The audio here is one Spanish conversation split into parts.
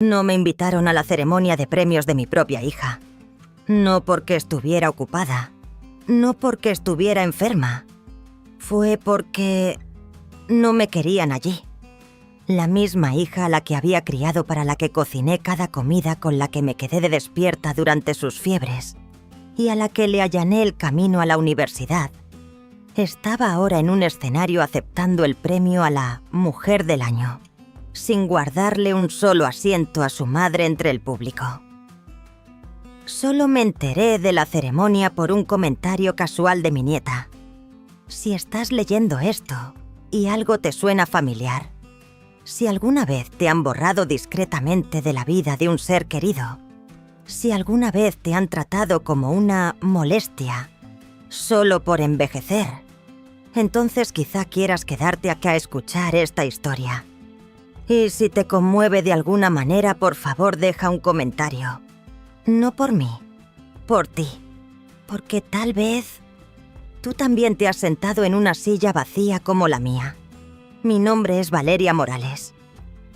No me invitaron a la ceremonia de premios de mi propia hija. No porque estuviera ocupada. No porque estuviera enferma. Fue porque no me querían allí. La misma hija a la que había criado, para la que cociné cada comida, con la que me quedé de despierta durante sus fiebres y a la que le allané el camino a la universidad, estaba ahora en un escenario aceptando el premio a la Mujer del Año, sin guardarle un solo asiento a su madre entre el público. Solo me enteré de la ceremonia por un comentario casual de mi nieta. Si estás leyendo esto y algo te suena familiar, si alguna vez te han borrado discretamente de la vida de un ser querido, si alguna vez te han tratado como una molestia solo por envejecer, entonces quizá quieras quedarte acá a escuchar esta historia. Y si te conmueve de alguna manera, por favor deja un comentario. No por mí, por ti. Porque tal vez tú también te has sentado en una silla vacía como la mía. Mi nombre es Valeria Morales,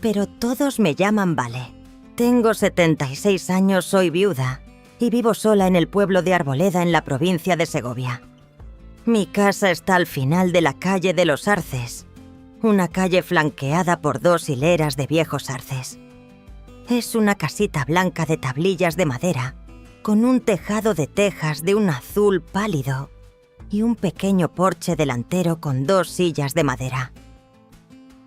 pero todos me llaman Vale. Tengo 76 años, soy viuda y vivo sola en el pueblo de Arboleda, en la provincia de Segovia. Mi casa está al final de la calle de los Arces, una calle flanqueada por 2 hileras de viejos arces. Es una casita blanca de tablillas de madera, con un tejado de tejas de un azul pálido y un pequeño porche delantero con 2 sillas de madera.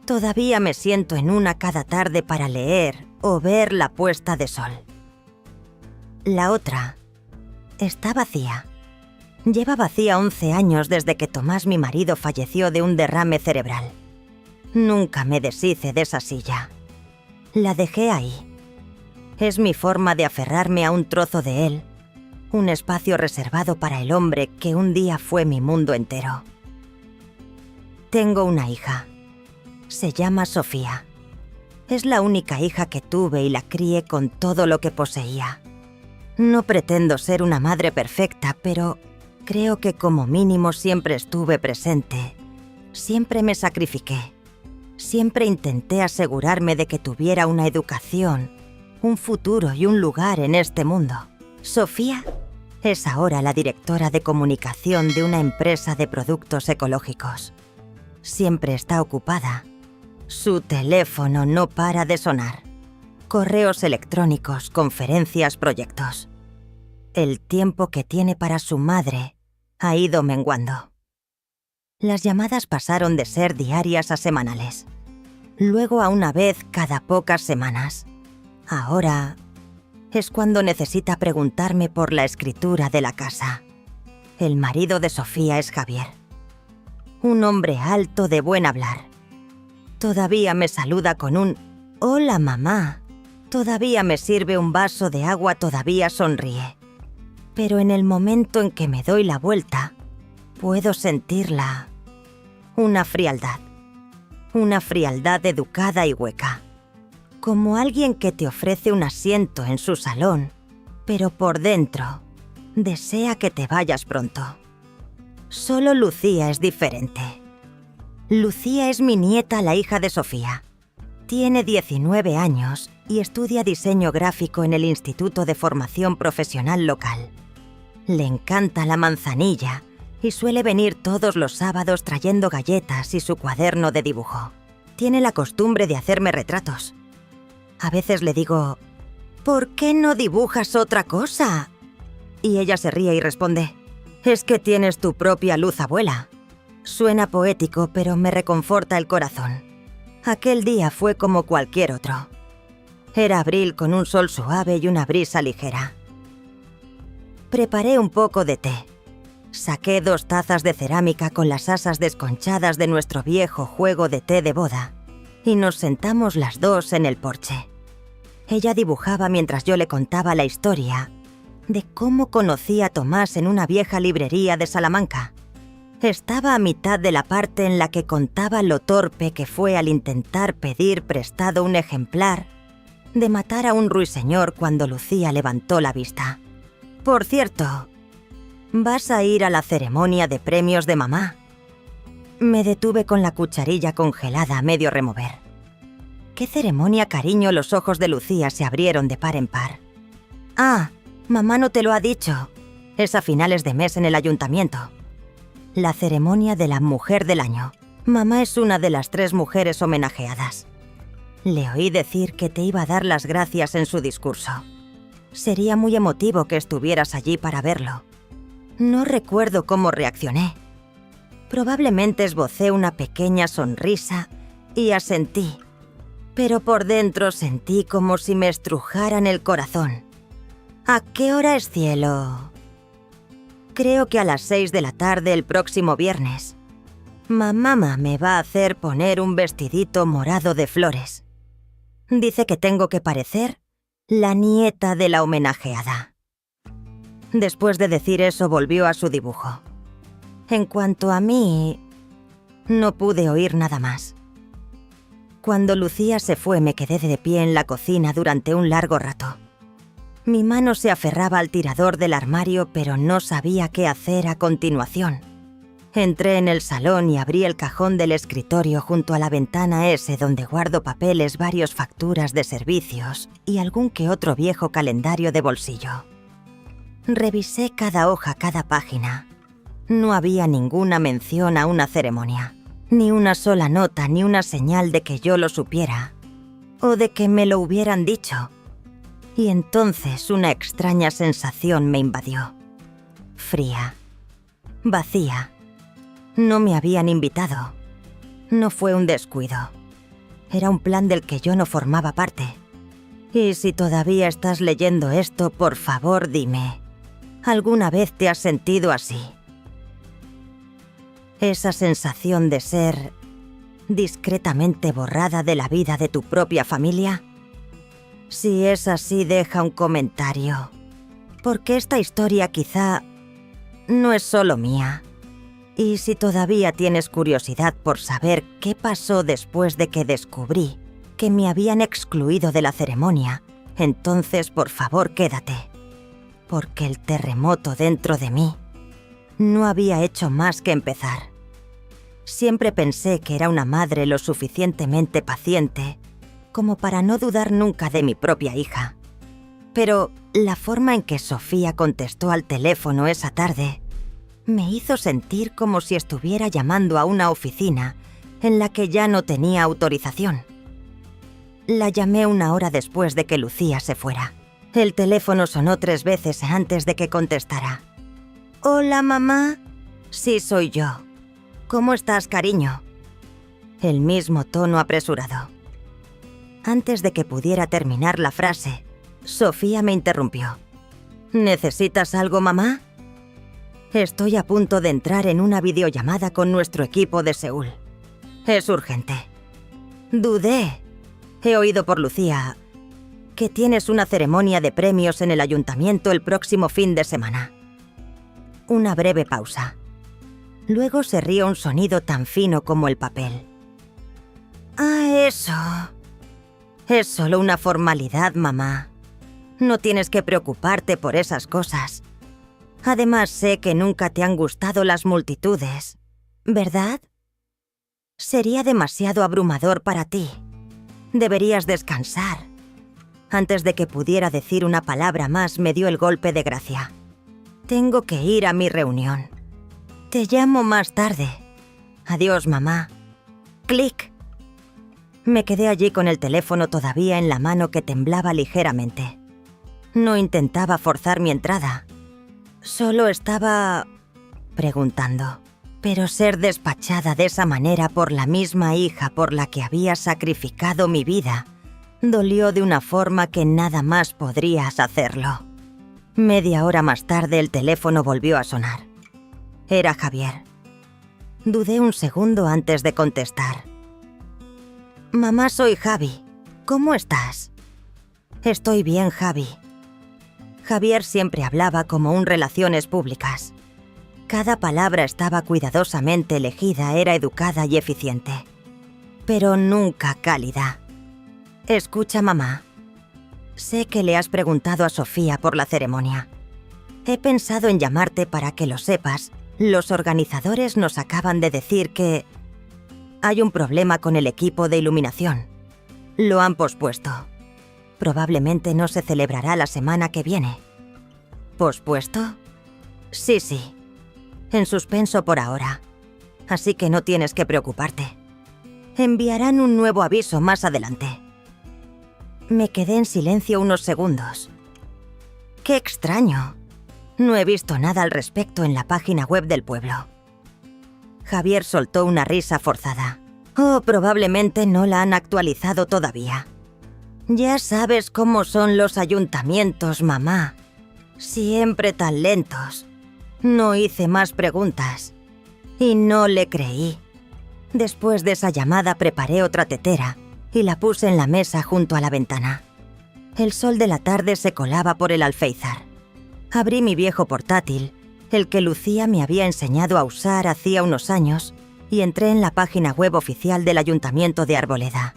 Todavía me siento en una cada tarde para leer o ver la puesta de sol. La otra está vacía. Lleva vacía 11 años desde que Tomás, mi marido, falleció de un derrame cerebral. Nunca me deshice de esa silla. La dejé ahí. Es mi forma de aferrarme a un trozo de él, un espacio reservado para el hombre que un día fue mi mundo entero. Tengo una hija. Se llama Sofía. Es la única hija que tuve y la crié con todo lo que poseía. No pretendo ser una madre perfecta, pero creo que como mínimo siempre estuve presente. Siempre me sacrifiqué. Siempre intenté asegurarme de que tuviera una educación, un futuro y un lugar en este mundo. Sofía es ahora la directora de comunicación de una empresa de productos ecológicos. Siempre está ocupada. Su teléfono no para de sonar. Correos electrónicos, conferencias, proyectos. El tiempo que tiene para su madre ha ido menguando. Las llamadas pasaron de ser diarias a semanales. Luego a una vez cada pocas semanas. Ahora es cuando necesita preguntarme por la escritura de la casa. El marido de Sofía es Javier. Un hombre alto, de buen hablar. Todavía me saluda con un «Hola, mamá». Todavía me sirve un vaso de agua, todavía sonríe. Pero en el momento en que me doy la vuelta, puedo sentirla. Una frialdad educada y hueca. Como alguien que te ofrece un asiento en su salón, pero por dentro desea que te vayas pronto. Solo Lucía es diferente. Lucía es mi nieta, la hija de Sofía. Tiene 19 años y estudia diseño gráfico en el Instituto de Formación Profesional local. Le encanta la manzanilla y suele venir todos los sábados trayendo galletas y su cuaderno de dibujo. Tiene la costumbre de hacerme retratos. A veces le digo, ¿por qué no dibujas otra cosa? Y ella se ríe y responde, es que tienes tu propia luz, abuela. Suena poético, pero me reconforta el corazón. Aquel día fue como cualquier otro. Era abril con un sol suave y una brisa ligera. Preparé un poco de té. Saqué 2 tazas de cerámica con las asas desconchadas de nuestro viejo juego de té de boda y nos sentamos las 2 en el porche. Ella dibujaba mientras yo le contaba la historia de cómo conocí a Tomás en una vieja librería de Salamanca. Estaba a mitad de la parte en la que contaba lo torpe que fue al intentar pedir prestado un ejemplar de Matar a un ruiseñor cuando Lucía levantó la vista. Por cierto, ¿vas a ir a la ceremonia de premios de mamá? Me detuve con la cucharilla congelada a medio remover. ¿Qué ceremonia, cariño? Los ojos de Lucía se abrieron de par en par. Ah, mamá no te lo ha dicho. Es a finales de mes en el ayuntamiento. La ceremonia de la mujer del año. Mamá es una de las 3 mujeres homenajeadas. Le oí decir que te iba a dar las gracias en su discurso. Sería muy emotivo que estuvieras allí para verlo. No recuerdo cómo reaccioné. Probablemente esbocé una pequeña sonrisa y asentí, pero por dentro sentí como si me estrujaran el corazón. ¿A qué hora es, cielo? Creo que a las 6 de la tarde el próximo viernes. Mamá me va a hacer poner un vestidito morado de flores. Dice que tengo que parecer la nieta de la homenajeada. Después de decir eso, volvió a su dibujo. En cuanto a mí, no pude oír nada más. Cuando Lucía se fue, me quedé de pie en la cocina durante un largo rato. Mi mano se aferraba al tirador del armario, pero no sabía qué hacer a continuación. Entré en el salón y abrí el cajón del escritorio junto a la ventana ese donde guardo papeles, varias facturas de servicios y algún que otro viejo calendario de bolsillo. Revisé cada hoja, cada página. No había ninguna mención a una ceremonia, ni una sola nota, ni una señal de que yo lo supiera, o de que me lo hubieran dicho. Y entonces una extraña sensación me invadió. Fría. Vacía. No me habían invitado. No fue un descuido. Era un plan del que yo no formaba parte. Y si todavía estás leyendo esto, por favor dime, ¿alguna vez te has sentido así? Esa sensación de ser discretamente borrada de la vida de tu propia familia. Si es así, deja un comentario, porque esta historia quizá no es solo mía. Y si todavía tienes curiosidad por saber qué pasó después de que descubrí que me habían excluido de la ceremonia, entonces por favor quédate, porque el terremoto dentro de mí no había hecho más que empezar. Siempre pensé que era una madre lo suficientemente paciente como para no dudar nunca de mi propia hija. Pero la forma en que Sofía contestó al teléfono esa tarde me hizo sentir como si estuviera llamando a una oficina en la que ya no tenía autorización. La llamé 1 hora después de que Lucía se fuera. El teléfono sonó 3 veces antes de que contestara. «Hola, mamá». «Sí, soy yo». «¿Cómo estás, cariño?» El mismo tono apresurado. Antes de que pudiera terminar la frase, Sofía me interrumpió. «¿Necesitas algo, mamá?» «Estoy a punto de entrar en una videollamada con nuestro equipo de Seúl. Es urgente». Dudé. He oído por Lucía que tienes una ceremonia de premios en el ayuntamiento el próximo fin de semana. Una breve pausa. Luego se rió un sonido tan fino como el papel. «Ah, eso. Es solo una formalidad, mamá. No tienes que preocuparte por esas cosas. Además, sé que nunca te han gustado las multitudes, ¿verdad? Sería demasiado abrumador para ti. Deberías descansar». Antes de que pudiera decir una palabra más, me dio el golpe de gracia. «Tengo que ir a mi reunión. Te llamo más tarde. Adiós, mamá». Clic. Me quedé allí con el teléfono todavía en la mano que temblaba ligeramente. No intentaba forzar mi entrada. Solo estaba preguntando. Pero ser despachada de esa manera por la misma hija por la que había sacrificado mi vida dolió de una forma que nada más podrías hacerlo. Media hora más tarde el teléfono volvió a sonar. Era Javier. Dudé un segundo antes de contestar. «Mamá, soy Javi. ¿Cómo estás?» «Estoy bien, Javi». Javier siempre hablaba como un relaciones públicas. Cada palabra estaba cuidadosamente elegida, era educada y eficiente. Pero nunca cálida. «Escucha, mamá. Sé que le has preguntado a Sofía por la ceremonia. He pensado en llamarte para que lo sepas. Los organizadores nos acaban de decir que hay un problema con el equipo de iluminación. Lo han pospuesto. Probablemente no se celebrará la semana que viene. ¿Pospuesto? Sí. En suspenso por ahora. Así que no tienes que preocuparte. Enviarán un nuevo aviso más adelante. Me quedé en silencio unos segundos. ¡Qué extraño! No he visto nada al respecto en la página web del pueblo. Javier soltó una risa forzada. Oh, probablemente no la han actualizado todavía. Ya sabes cómo son los ayuntamientos, mamá. Siempre tan lentos. No hice más preguntas. Y no le creí. Después de esa llamada preparé otra tetera y la puse en la mesa junto a la ventana. El sol de la tarde se colaba por el alféizar. Abrí mi viejo portátil, el que Lucía me había enseñado a usar hacía unos años, y entré en la página web oficial del Ayuntamiento de Arboleda.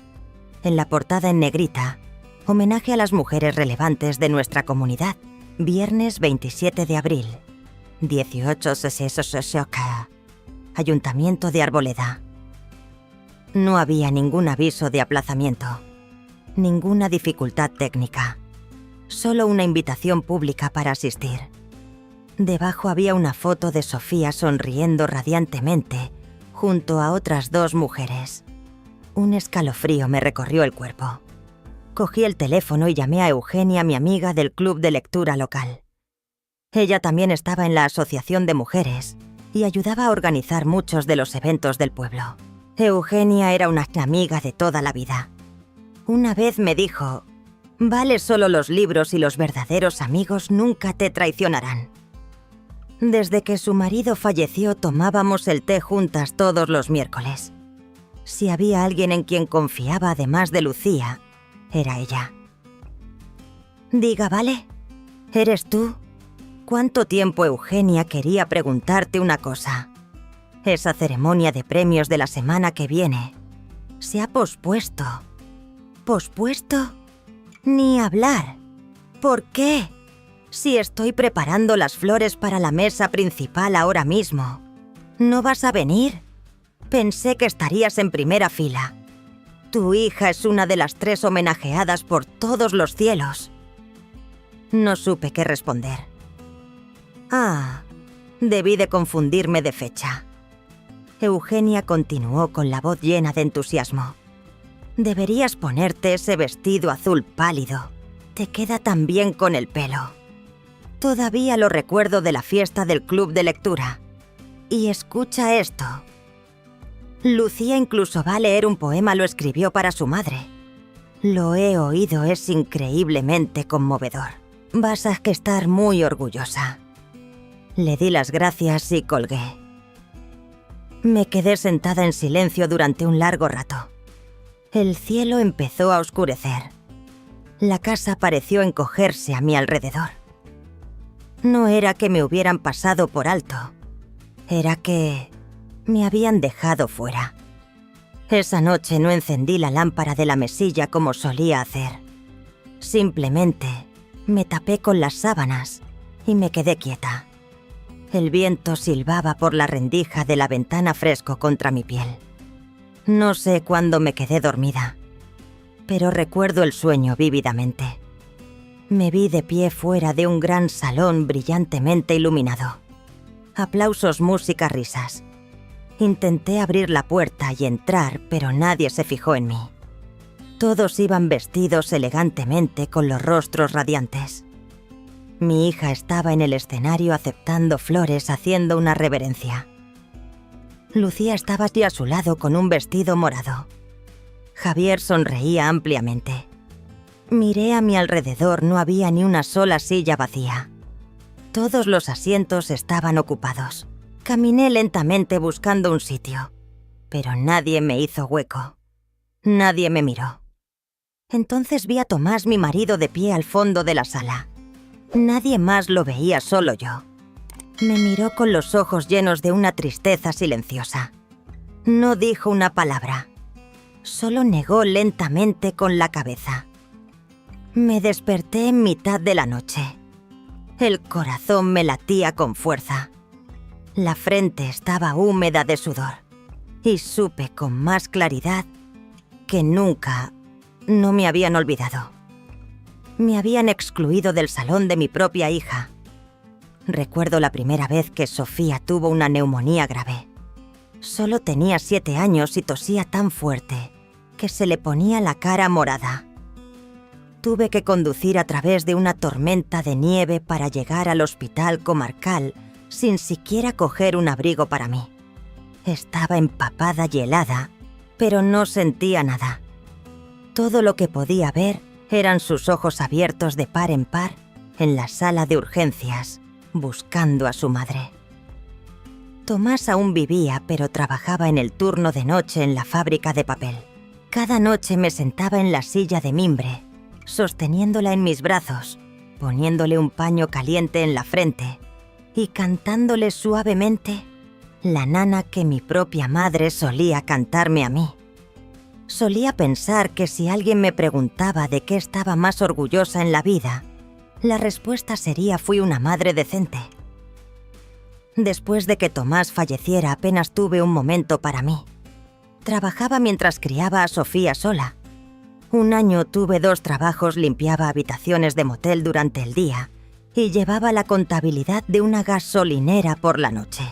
En la portada en negrita, homenaje a las mujeres relevantes de nuestra comunidad, viernes 27 de abril, 18:00, Ayuntamiento de Arboleda. No había ningún aviso de aplazamiento, ninguna dificultad técnica, solo una invitación pública para asistir. Debajo había una foto de Sofía sonriendo radiantemente junto a otras dos mujeres. Un escalofrío me recorrió el cuerpo. Cogí el teléfono y llamé a Eugenia, mi amiga del club de lectura local. Ella también estaba en la asociación de mujeres y ayudaba a organizar muchos de los eventos del pueblo. Eugenia era una amiga de toda la vida. Una vez me dijo: «Vale solo los libros y los verdaderos amigos nunca te traicionarán». Desde que su marido falleció tomábamos el té juntas todos los miércoles. Si había alguien en quien confiaba además de Lucía, era ella. «Diga, ¿vale? ¿Eres tú?» ¿Cuánto tiempo Eugenia quería preguntarte una cosa? Esa ceremonia de premios de la semana que viene se ha pospuesto. ¿Pospuesto? Ni hablar. ¿Por qué? Si estoy preparando las flores para la mesa principal ahora mismo. ¿No vas a venir? Pensé que estarías en primera fila. Tu hija es una de las 3 homenajeadas por todos los cielos. No supe qué responder. Debí de confundirme de fecha. Eugenia continuó con la voz llena de entusiasmo. Deberías ponerte ese vestido azul pálido. Te queda tan bien con el pelo. Todavía lo recuerdo de la fiesta del club de lectura. Y escucha esto. Lucía incluso va a leer un poema, lo escribió para su madre. Lo he oído, es increíblemente conmovedor. Vas a estar muy orgullosa. Le di las gracias y colgué. Me quedé sentada en silencio durante un largo rato. El cielo empezó a oscurecer. La casa pareció encogerse a mi alrededor. No era que me hubieran pasado por alto. Era que me habían dejado fuera. Esa noche no encendí la lámpara de la mesilla como solía hacer. Simplemente me tapé con las sábanas y me quedé quieta. El viento silbaba por la rendija de la ventana fresco contra mi piel. No sé cuándo me quedé dormida, pero recuerdo el sueño vívidamente. Me vi de pie fuera de un gran salón brillantemente iluminado. Aplausos, música, risas. Intenté abrir la puerta y entrar, pero nadie se fijó en mí. Todos iban vestidos elegantemente con los rostros radiantes. Mi hija estaba en el escenario aceptando flores, haciendo una reverencia. Lucía estaba allí a su lado con un vestido morado. Javier sonreía ampliamente. Miré a mi alrededor, no había ni una sola silla vacía. Todos los asientos estaban ocupados. Caminé lentamente buscando un sitio, pero nadie me hizo hueco. Nadie me miró. Entonces vi a Tomás, mi marido, de pie al fondo de la sala. Nadie más lo veía, solo yo. Me miró con los ojos llenos de una tristeza silenciosa. No dijo una palabra. Solo negó lentamente con la cabeza. Me desperté en mitad de la noche. El corazón me latía con fuerza. La frente estaba húmeda de sudor. Y supe con más claridad que nunca no me habían olvidado. Me habían excluido del salón de mi propia hija. Recuerdo la primera vez que Sofía tuvo una neumonía grave. Solo tenía 7 años y tosía tan fuerte que se le ponía la cara morada. Tuve que conducir a través de una tormenta de nieve para llegar al hospital comarcal sin siquiera coger un abrigo para mí. Estaba empapada y helada, pero no sentía nada. Todo lo que podía ver eran sus ojos abiertos de par en par en la sala de urgencias, buscando a su madre. Tomás aún vivía, pero trabajaba en el turno de noche en la fábrica de papel. Cada noche me sentaba en la silla de mimbre, sosteniéndola en mis brazos, poniéndole un paño caliente en la frente y cantándole suavemente la nana que mi propia madre solía cantarme a mí. Solía pensar que si alguien me preguntaba de qué estaba más orgullosa en la vida, la respuesta sería: fui una madre decente. Después de que Tomás falleciera, apenas tuve un momento para mí. Trabajaba mientras criaba a Sofía sola. Un año tuve 2 trabajos, limpiaba habitaciones de motel durante el día y llevaba la contabilidad de una gasolinera por la noche.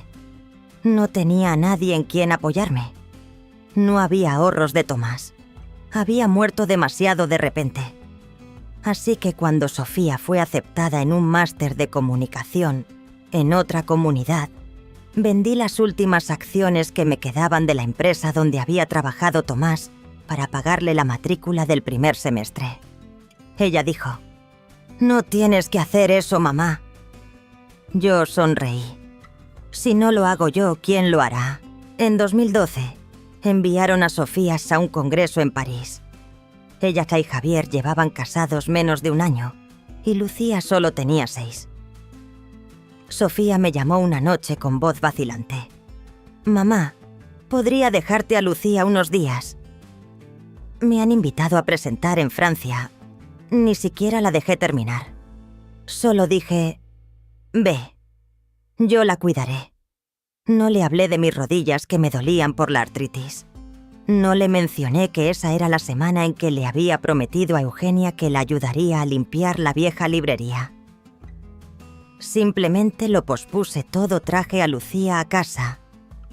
No tenía a nadie en quien apoyarme. No había ahorros de Tomás. Había muerto demasiado de repente. Así que cuando Sofía fue aceptada en un máster de comunicación en otra comunidad, vendí las últimas acciones que me quedaban de la empresa donde había trabajado Tomás para pagarle la matrícula del primer semestre. Ella dijo: «No tienes que hacer eso, mamá». Yo sonreí. Si no lo hago yo, ¿quién lo hará? En 2012, enviaron a Sofía a un congreso en París. Ella y Javier llevaban casados menos de un año y Lucía solo tenía 6. Sofía me llamó una noche con voz vacilante. «Mamá, ¿podría dejarte a Lucía unos días? Me han invitado a presentar en Francia. Ni siquiera la dejé terminar. Solo dije: ve, yo la cuidaré». No le hablé de mis rodillas que me dolían por la artritis. No le mencioné que esa era la semana en que le había prometido a Eugenia que la ayudaría a limpiar la vieja librería. Simplemente lo pospuse todo. Traje a Lucía a casa,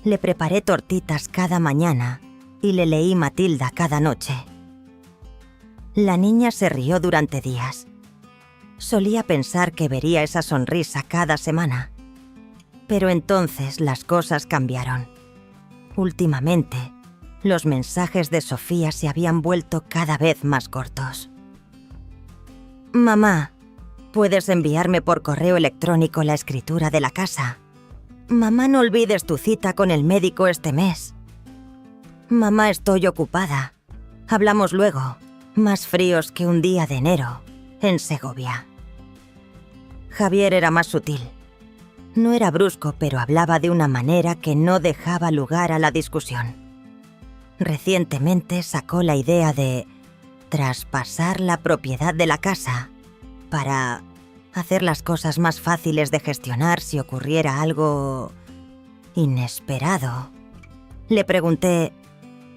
le preparé tortitas cada mañana y le leí Matilda cada noche. La niña se rió durante días. Solía pensar que vería esa sonrisa cada semana. Pero entonces las cosas cambiaron. Últimamente, los mensajes de Sofía se habían vuelto cada vez más cortos. «Mamá, ¿puedes enviarme por correo electrónico la escritura de la casa? Mamá, no olvides tu cita con el médico este mes. Mamá, estoy ocupada. Hablamos luego». Más fríos que un día de enero, en Segovia. Javier era más sutil. No era brusco, pero hablaba de una manera que no dejaba lugar a la discusión. Recientemente sacó la idea de traspasar la propiedad de la casa para hacer las cosas más fáciles de gestionar si ocurriera algo inesperado. Le pregunté: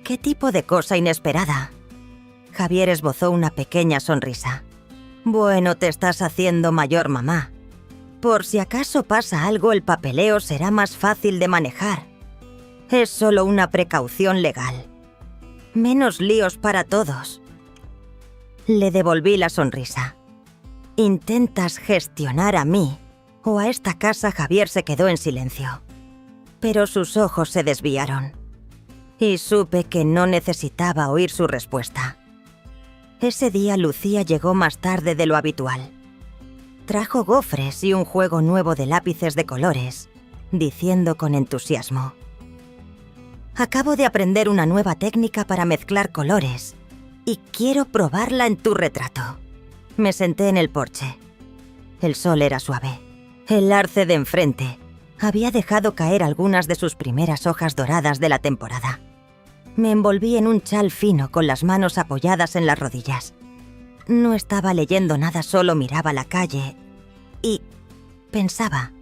«¿Qué tipo de cosa inesperada?». Javier esbozó una pequeña sonrisa. «Bueno, te estás haciendo mayor, mamá. Por si acaso pasa algo, el papeleo será más fácil de manejar. Es solo una precaución legal. Menos líos para todos». Le devolví la sonrisa. «¿Intentas gestionar a mí o a esta casa?» Javier se quedó en silencio, pero sus ojos se desviaron. Y supe que no necesitaba oír su respuesta. Ese día Lucía llegó más tarde de lo habitual. Trajo gofres y un juego nuevo de lápices de colores, diciendo con entusiasmo: «Acabo de aprender una nueva técnica para mezclar colores y quiero probarla en tu retrato». Me senté en el porche. El sol era suave. El arce de enfrente había dejado caer algunas de sus primeras hojas doradas de la temporada. Me envolví en un chal fino con las manos apoyadas en las rodillas. No estaba leyendo nada, solo miraba la calle y pensaba.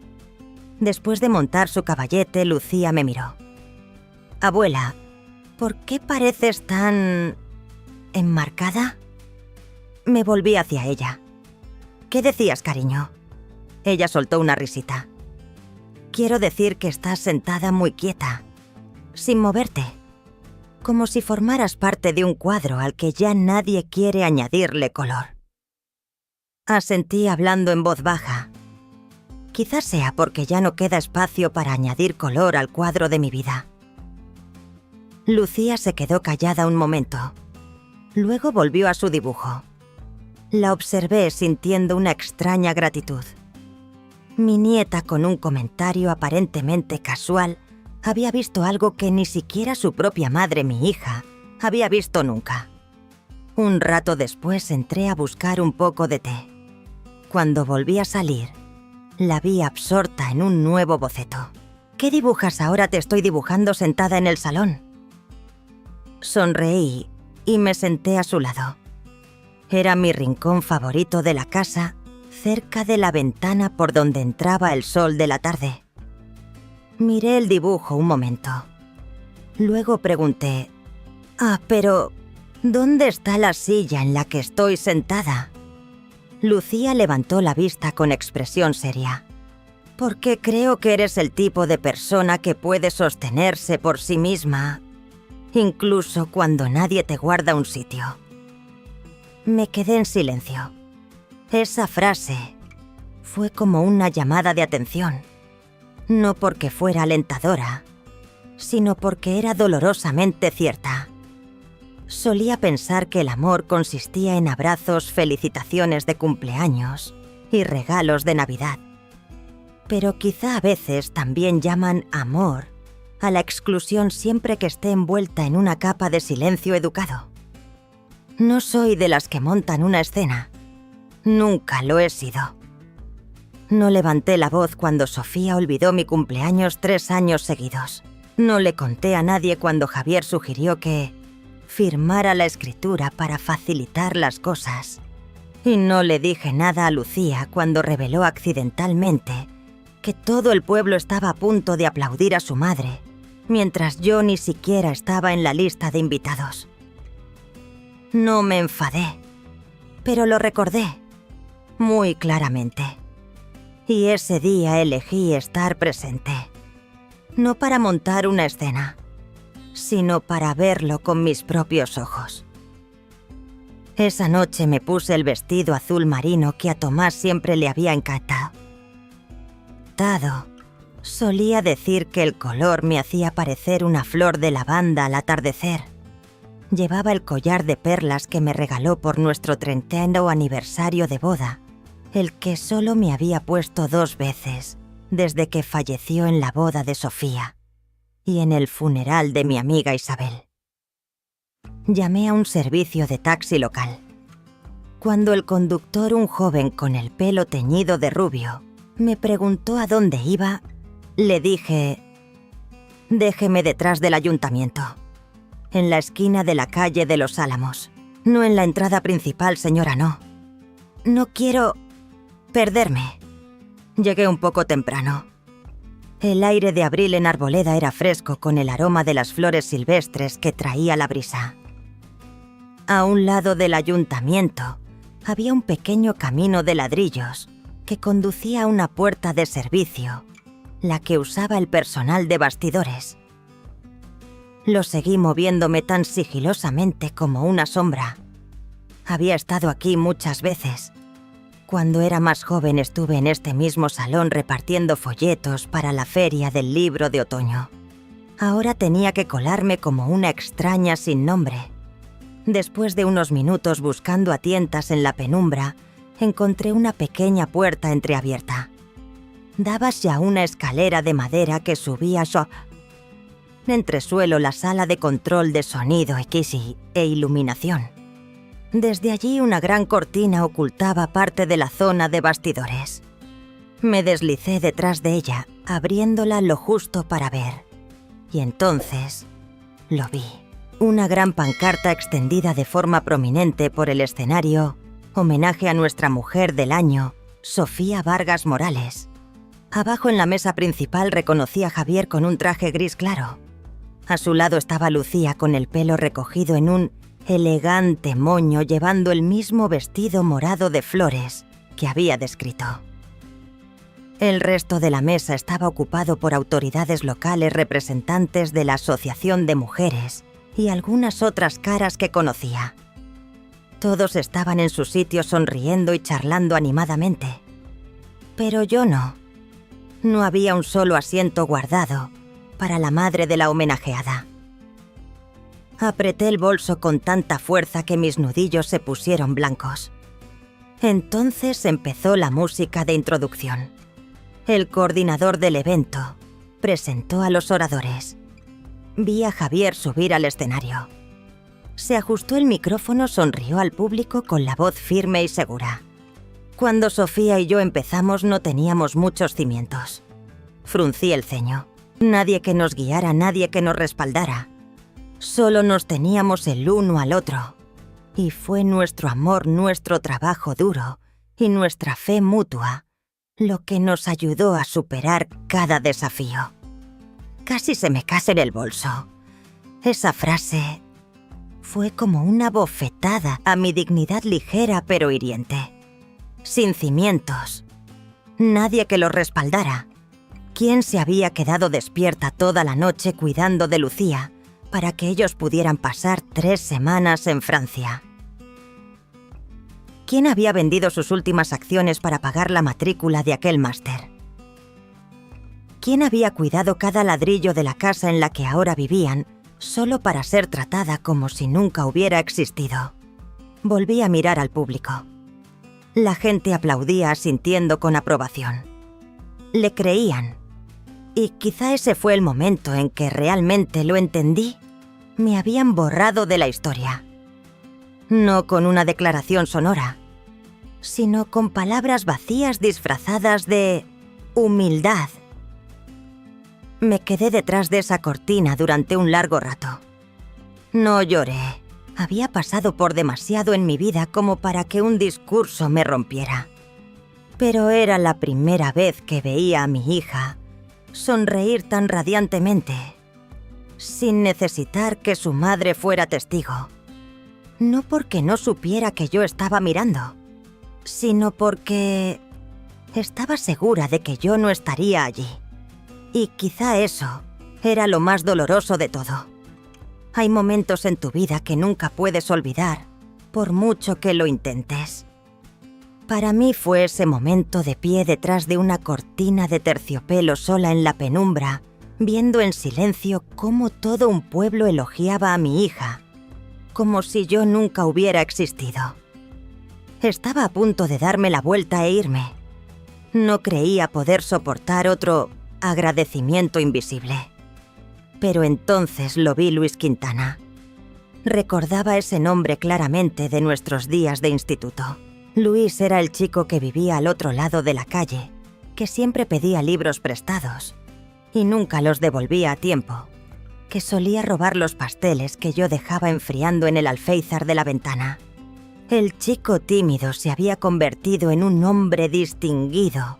Después de montar su caballete, Lucía me miró. «Abuela, ¿por qué pareces tan ¿Enmarcada? Me volví hacia ella. ¿Qué decías, cariño? Ella soltó una risita. Quiero decir que estás sentada muy quieta, sin moverte, como si formaras parte de un cuadro al que ya nadie quiere añadirle color. Asentí hablando en voz baja. Quizás sea porque ya no queda espacio para añadir color al cuadro de mi vida. Lucía se quedó callada un momento. Luego volvió a su dibujo. La observé sintiendo una extraña gratitud. Mi nieta, con un comentario aparentemente casual, había visto algo que ni siquiera su propia madre, mi hija, había visto nunca. Un rato después entré a buscar un poco de té. Cuando volví a salir, la vi absorta en un nuevo boceto. ¿Qué dibujas ahora? Te estoy dibujando sentada en el salón. Sonreí y me senté a su lado. Era mi rincón favorito de la casa, cerca de la ventana por donde entraba el sol de la tarde. Miré el dibujo un momento. Luego pregunté: pero ¿dónde está la silla en la que estoy sentada? Lucía levantó la vista con expresión seria. Porque creo que eres el tipo de persona que puede sostenerse por sí misma, incluso cuando nadie te guarda un sitio. Me quedé en silencio. Esa frase fue como una llamada de atención, no porque fuera alentadora, sino porque era dolorosamente cierta. Solía pensar que el amor consistía en abrazos, felicitaciones de cumpleaños y regalos de Navidad. Pero quizá a veces también llaman amor a la exclusión siempre que esté envuelta en una capa de silencio educado. No soy de las que montan una escena. Nunca lo he sido. No levanté la voz cuando Sofía olvidó mi cumpleaños 3 años seguidos. No le conté a nadie cuando Javier sugirió que firmara la escritura para facilitar las cosas. Y no le dije nada a Lucía cuando reveló accidentalmente que todo el pueblo estaba a punto de aplaudir a su madre, mientras yo ni siquiera estaba en la lista de invitados. No me enfadé, pero lo recordé muy claramente. Y ese día elegí estar presente, no para montar una escena, sino para verlo con mis propios ojos. Esa noche me puse el vestido azul marino que a Tomás siempre le había encantado. Tado solía decir que el color me hacía parecer una flor de lavanda al atardecer. Llevaba el collar de perlas que me regaló por nuestro 30º aniversario de boda, el que solo me había puesto 2 veces desde que falleció en la boda de Sofía y en el funeral de mi amiga Isabel. Llamé a un servicio de taxi local. Cuando el conductor, un joven con el pelo teñido de rubio, me preguntó a dónde iba, le dije: déjeme detrás del ayuntamiento, en la esquina de la calle de los Álamos. No en la entrada principal, señora, no. No quiero perderme. Llegué un poco temprano. El aire de abril en Arboleda era fresco con el aroma de las flores silvestres que traía la brisa. A un lado del ayuntamiento había un pequeño camino de ladrillos que conducía a una puerta de servicio, la que usaba el personal de bastidores. Lo seguí moviéndome tan sigilosamente como una sombra. Había estado aquí muchas veces. Cuando era más joven estuve en este mismo salón repartiendo folletos para la feria del libro de otoño. Ahora tenía que colarme como una extraña sin nombre. Después de unos minutos buscando a tientas en la penumbra, encontré una pequeña puerta entreabierta. Daba ya una escalera de madera que subía a entresuelo la sala de control de sonido e iluminación. Desde allí una gran cortina ocultaba parte de la zona de bastidores. Me deslicé detrás de ella, abriéndola lo justo para ver. Y entonces lo vi. Una gran pancarta extendida de forma prominente por el escenario, homenaje a nuestra mujer del año, Sofía Vargas Morales. Abajo en la mesa principal reconocí a Javier con un traje gris claro. A su lado estaba Lucía con el pelo recogido en un elegante moño llevando el mismo vestido morado de flores que había descrito. El resto de la mesa estaba ocupado por autoridades locales, representantes de la Asociación de Mujeres y algunas otras caras que conocía. Todos estaban en sus sitios sonriendo y charlando animadamente. Pero yo no. No había un solo asiento guardado para la madre de la homenajeada. Apreté el bolso con tanta fuerza que mis nudillos se pusieron blancos. Entonces empezó la música de introducción. El coordinador del evento presentó a los oradores. Vi a Javier subir al escenario. Se ajustó el micrófono, sonrió al público con la voz firme y segura. Cuando Sofía y yo empezamos no teníamos muchos cimientos. Fruncí el ceño. Nadie que nos guiara, nadie que nos respaldara. Solo nos teníamos el uno al otro. Y fue nuestro amor, nuestro trabajo duro y nuestra fe mutua lo que nos ayudó a superar cada desafío. Casi se me cae en el bolso. Esa frase fue como una bofetada a mi dignidad ligera pero hiriente. Sin cimientos. Nadie que los respaldara. ¿Quién se había quedado despierta toda la noche cuidando de Lucía para que ellos pudieran pasar 3 semanas en Francia? ¿Quién había vendido sus últimas acciones para pagar la matrícula de aquel máster? ¿Quién había cuidado cada ladrillo de la casa en la que ahora vivían solo para ser tratada como si nunca hubiera existido? Volví a mirar al público. La gente aplaudía asintiendo con aprobación. Le creían. Y quizá ese fue el momento en que realmente lo entendí. Me habían borrado de la historia. No con una declaración sonora, sino con palabras vacías disfrazadas de humildad. Me quedé detrás de esa cortina durante un largo rato. No lloré. Había pasado por demasiado en mi vida como para que un discurso me rompiera. Pero era la primera vez que veía a mi hija sonreír tan radiantemente, sin necesitar que su madre fuera testigo. No porque no supiera que yo estaba mirando, sino porque estaba segura de que yo no estaría allí. Y quizá eso era lo más doloroso de todo. Hay momentos en tu vida que nunca puedes olvidar, por mucho que lo intentes. Para mí fue ese momento de pie detrás de una cortina de terciopelo sola en la penumbra, viendo en silencio cómo todo un pueblo elogiaba a mi hija, como si yo nunca hubiera existido. Estaba a punto de darme la vuelta e irme. No creía poder soportar otro agradecimiento invisible. Pero entonces lo vi Luis Quintana. Recordaba ese nombre claramente de nuestros días de instituto. Luis era el chico que vivía al otro lado de la calle, que siempre pedía libros prestados y nunca los devolvía a tiempo, que solía robar los pasteles que yo dejaba enfriando en el alféizar de la ventana. El chico tímido se había convertido en un hombre distinguido,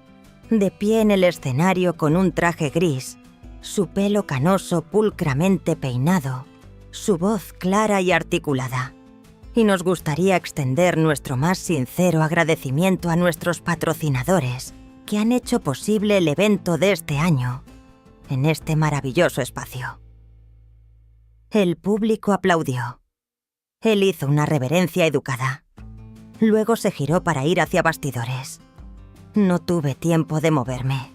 de pie en el escenario con un traje gris, su pelo canoso pulcramente peinado, su voz clara y articulada. Y nos gustaría extender nuestro más sincero agradecimiento a nuestros patrocinadores que han hecho posible el evento de este año, en este maravilloso espacio. El público aplaudió. Él hizo una reverencia educada. Luego se giró para ir hacia bastidores. No tuve tiempo de moverme.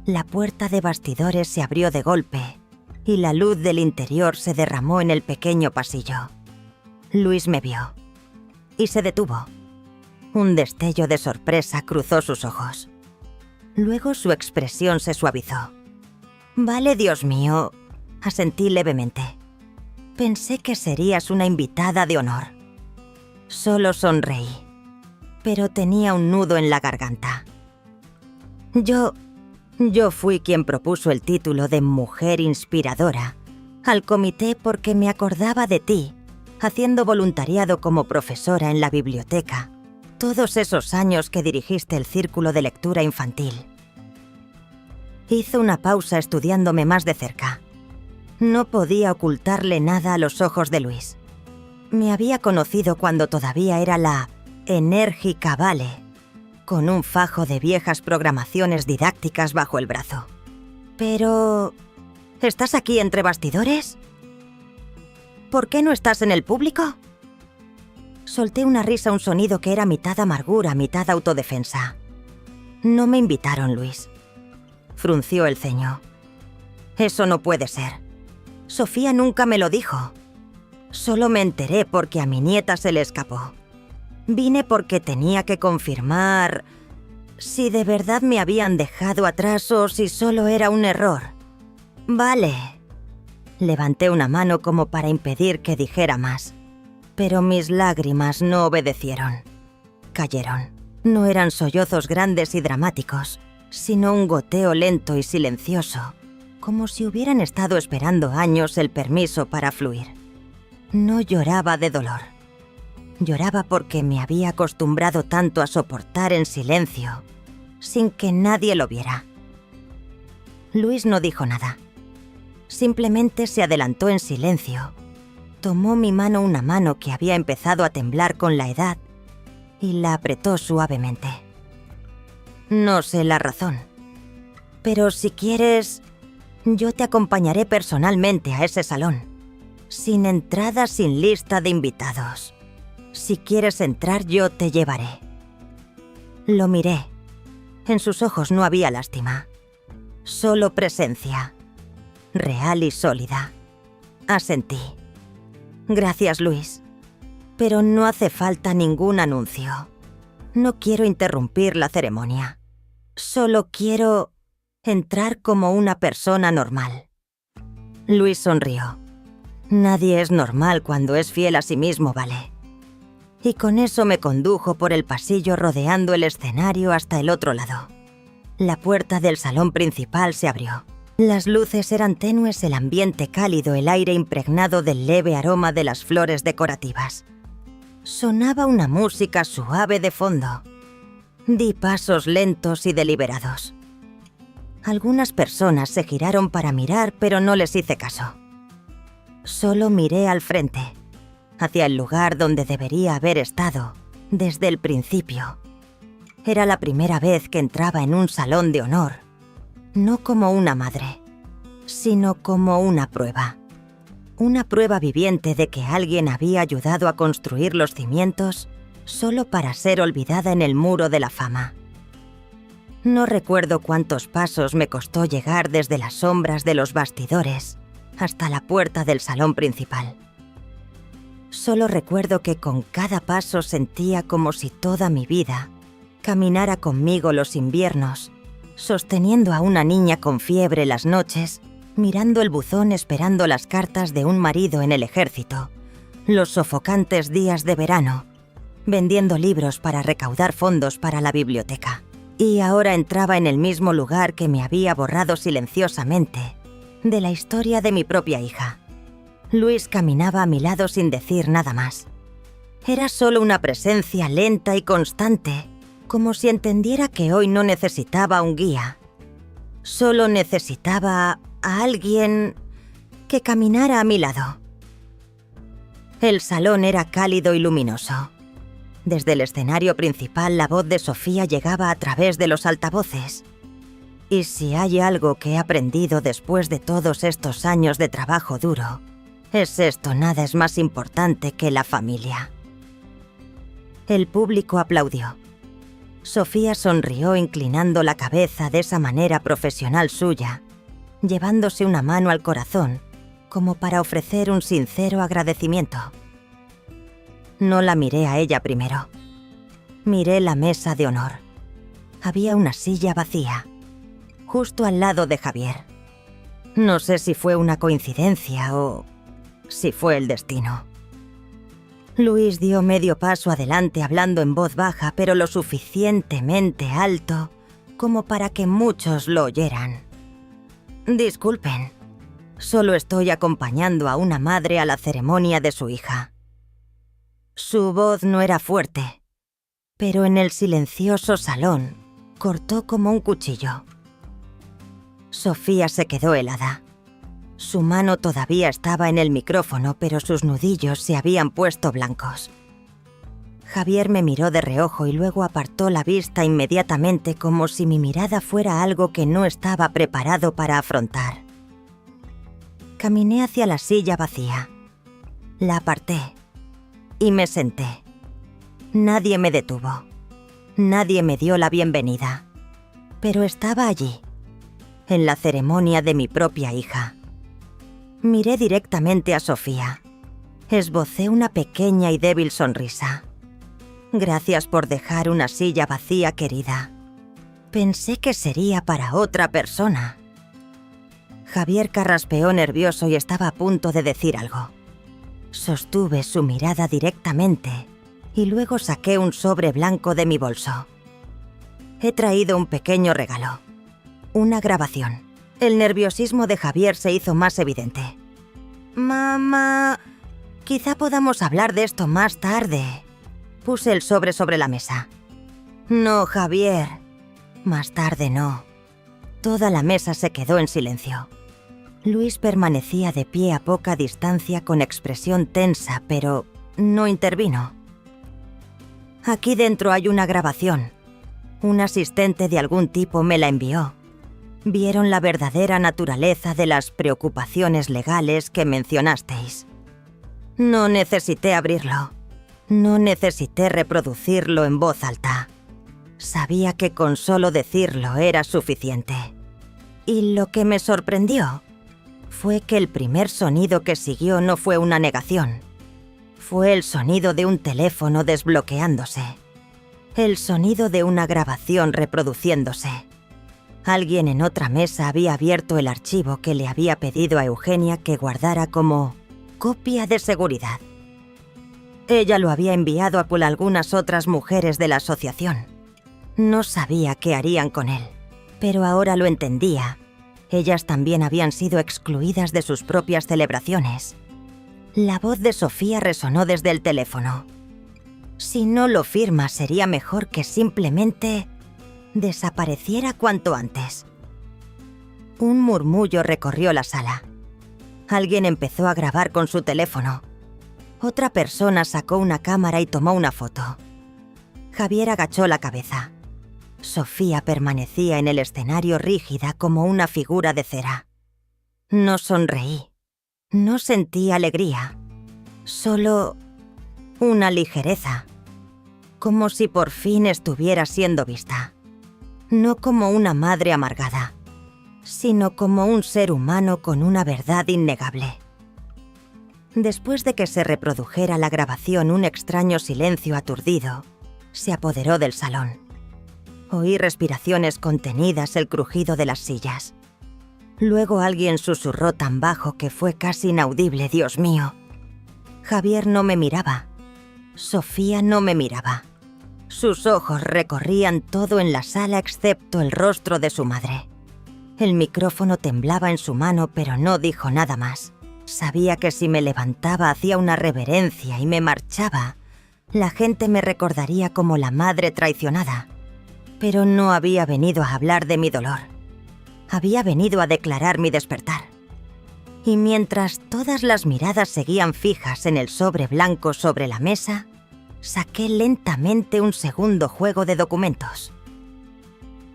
La puerta de bastidores se abrió de golpe y la luz del interior se derramó en el pequeño pasillo. Luis me vio y se detuvo. Un destello de sorpresa cruzó sus ojos. Luego su expresión se suavizó. «Vale, Dios mío», asentí levemente. «Pensé que serías una invitada de honor». Solo sonreí, pero tenía un nudo en la garganta. Yo fui quien propuso el título de Mujer Inspiradora al comité porque me acordaba de ti, haciendo voluntariado como profesora en la biblioteca, todos esos años que dirigiste el círculo de lectura infantil. Hizo una pausa estudiándome más de cerca. No podía ocultarle nada a los ojos de Luis. Me había conocido cuando todavía era la enérgica Vale, con un fajo de viejas programaciones didácticas bajo el brazo. Pero... ¿estás aquí entre bastidores? ¿Por qué no estás en el público? Solté una risa, un sonido que era mitad amargura, mitad autodefensa. No me invitaron, Luis. Frunció el ceño. Eso no puede ser. Sofía nunca me lo dijo. Solo me enteré porque a mi nieta se le escapó. Vine porque tenía que confirmar si de verdad me habían dejado atrás o si solo era un error. Vale. Levanté una mano como para impedir que dijera más, pero mis lágrimas no obedecieron. Cayeron. No eran sollozos grandes y dramáticos, sino un goteo lento y silencioso, como si hubieran estado esperando años el permiso para fluir. No lloraba de dolor. Lloraba porque me había acostumbrado tanto a soportar en silencio, sin que nadie lo viera. Luis no dijo nada. Simplemente se adelantó en silencio. Tomó mi mano, una mano que había empezado a temblar con la edad, y la apretó suavemente. No sé la razón, pero si quieres, yo te acompañaré personalmente a ese salón. Sin entrada, sin lista de invitados. Si quieres entrar, yo te llevaré. Lo miré. En sus ojos no había lástima. Solo presencia. Real y sólida. Asentí. Gracias, Luis. Pero no hace falta ningún anuncio. No quiero interrumpir la ceremonia. Solo quiero entrar como una persona normal. Luis sonrió. Nadie es normal cuando es fiel a sí mismo, ¿vale? Y con eso me condujo por el pasillo rodeando el escenario hasta el otro lado. La puerta del salón principal se abrió. Las luces eran tenues, el ambiente cálido, el aire impregnado del leve aroma de las flores decorativas. Sonaba una música suave de fondo. Di pasos lentos y deliberados. Algunas personas se giraron para mirar, pero no les hice caso. Solo miré al frente, hacia el lugar donde debería haber estado desde el principio. Era la primera vez que entraba en un salón de honor, no como una madre, sino como una prueba. Una prueba viviente de que alguien había ayudado a construir los cimientos solo para ser olvidada en el muro de la fama. No recuerdo cuántos pasos me costó llegar desde las sombras de los bastidores hasta la puerta del salón principal. Solo recuerdo que con cada paso sentía como si toda mi vida caminara conmigo los inviernos, sosteniendo a una niña con fiebre las noches, mirando el buzón esperando las cartas de un marido en el ejército, los sofocantes días de verano, vendiendo libros para recaudar fondos para la biblioteca. Y ahora entraba en el mismo lugar que me había borrado silenciosamente de la historia de mi propia hija. Luis caminaba a mi lado sin decir nada más. Era solo una presencia lenta y constante, como si entendiera que hoy no necesitaba un guía. Solo necesitaba a alguien que caminara a mi lado. El salón era cálido y luminoso. Desde el escenario principal la voz de Sofía llegaba a través de los altavoces. Y si hay algo que he aprendido después de todos estos años de trabajo duro, es esto: nada es más importante que la familia. El público aplaudió. Sofía sonrió inclinando la cabeza de esa manera profesional suya, llevándose una mano al corazón, como para ofrecer un sincero agradecimiento. No la miré a ella primero. Miré la mesa de honor. Había una silla vacía, justo al lado de Javier. No sé si fue una coincidencia o si fue el destino. Luis dio medio paso adelante hablando en voz baja, pero lo suficientemente alto como para que muchos lo oyeran. Disculpen, solo estoy acompañando a una madre a la ceremonia de su hija. Su voz no era fuerte, pero en el silencioso salón cortó como un cuchillo. Sofía se quedó helada. Su mano todavía estaba en el micrófono, pero sus nudillos se habían puesto blancos. Javier me miró de reojo y luego apartó la vista inmediatamente, como si mi mirada fuera algo que no estaba preparado para afrontar. Caminé hacia la silla vacía. La aparté y me senté. Nadie me detuvo. Nadie me dio la bienvenida. Pero estaba allí, en la ceremonia de mi propia hija. Miré directamente a Sofía. Esbocé una pequeña y débil sonrisa. Gracias por dejar una silla vacía, querida. Pensé que sería para otra persona. Javier carraspeó nervioso y estaba a punto de decir algo. Sostuve su mirada directamente y luego saqué un sobre blanco de mi bolso. He traído un pequeño regalo. Una grabación. El nerviosismo de Javier se hizo más evidente. Mamá, quizá podamos hablar de esto más tarde. Puse el sobre la mesa. No, Javier. Más tarde no. Toda la mesa se quedó en silencio. Luis permanecía de pie a poca distancia con expresión tensa, pero no intervino. Aquí dentro hay una grabación. Un asistente de algún tipo me la envió. Vieron la verdadera naturaleza de las preocupaciones legales que mencionasteis. No necesité abrirlo. No necesité reproducirlo en voz alta. Sabía que con solo decirlo era suficiente. Y lo que me sorprendió fue que el primer sonido que siguió no fue una negación. Fue el sonido de un teléfono desbloqueándose. El sonido de una grabación reproduciéndose. Alguien en otra mesa había abierto el archivo que le había pedido a Eugenia que guardara como copia de seguridad. Ella lo había enviado a algunas otras mujeres de la asociación. No sabía qué harían con él, pero ahora lo entendía. Ellas también habían sido excluidas de sus propias celebraciones. La voz de Sofía resonó desde el teléfono. Si no lo firma, sería mejor que simplemente desapareciera cuanto antes. Un murmullo recorrió la sala. Alguien empezó a grabar con su teléfono. Otra persona sacó una cámara y tomó una foto. Javier agachó la cabeza. Sofía permanecía en el escenario rígida como una figura de cera. No sonreí. No sentí alegría. Solo una ligereza. Como si por fin estuviera siendo vista. No como una madre amargada, sino como un ser humano con una verdad innegable. Después de que se reprodujera la grabación, un extraño silencio aturdido se apoderó del salón. Oí respiraciones contenidas, el crujido de las sillas. Luego alguien susurró tan bajo que fue casi inaudible. Dios mío. Javier no me miraba. Sofía no me miraba. Sus ojos recorrían todo en la sala excepto el rostro de su madre. El micrófono temblaba en su mano, pero no dijo nada más. Sabía que si me levantaba hacía una reverencia y me marchaba, la gente me recordaría como la madre traicionada. Pero no había venido a hablar de mi dolor. Había venido a declarar mi despertar. Y mientras todas las miradas seguían fijas en el sobre blanco sobre la mesa, saqué lentamente un segundo juego de documentos.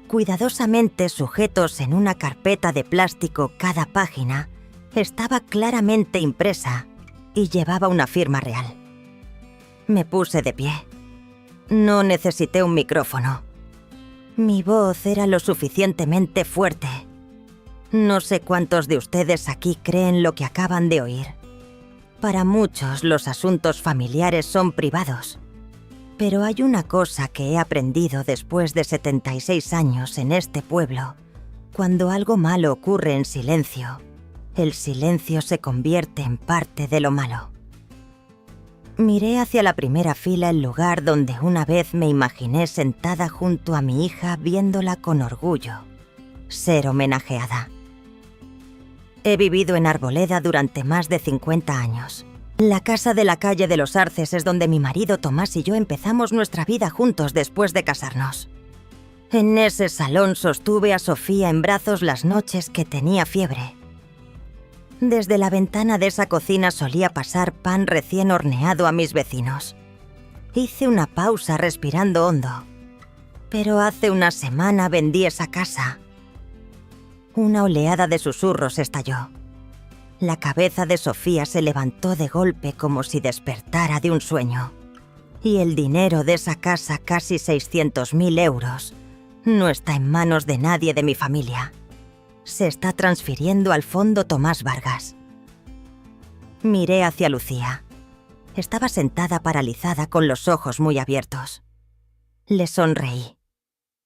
Cuidadosamente sujetos en una carpeta de plástico, cada página estaba claramente impresa y llevaba una firma real. Me puse de pie. No necesité un micrófono. Mi voz era lo suficientemente fuerte. No sé cuántos de ustedes aquí creen lo que acaban de oír. Para muchos, los asuntos familiares son privados. Pero hay una cosa que he aprendido después de 76 años en este pueblo. Cuando algo malo ocurre en silencio, el silencio se convierte en parte de lo malo. Miré hacia la primera fila, el lugar donde una vez me imaginé sentada junto a mi hija viéndola con orgullo, ser homenajeada. He vivido en Arboleda durante más de 50 años. La casa de la calle de los Arces es donde mi marido Tomás y yo empezamos nuestra vida juntos después de casarnos. En ese salón sostuve a Sofía en brazos las noches que tenía fiebre. Desde la ventana de esa cocina solía pasar pan recién horneado a mis vecinos. Hice una pausa respirando hondo. Pero hace una semana vendí esa casa. Una oleada de susurros estalló. La cabeza de Sofía se levantó de golpe como si despertara de un sueño. Y el dinero de esa casa, casi 600.000 euros, no está en manos de nadie de mi familia. Se está transfiriendo al Fondo Tomás Vargas. Miré hacia Lucía. Estaba sentada paralizada con los ojos muy abiertos. Le sonreí.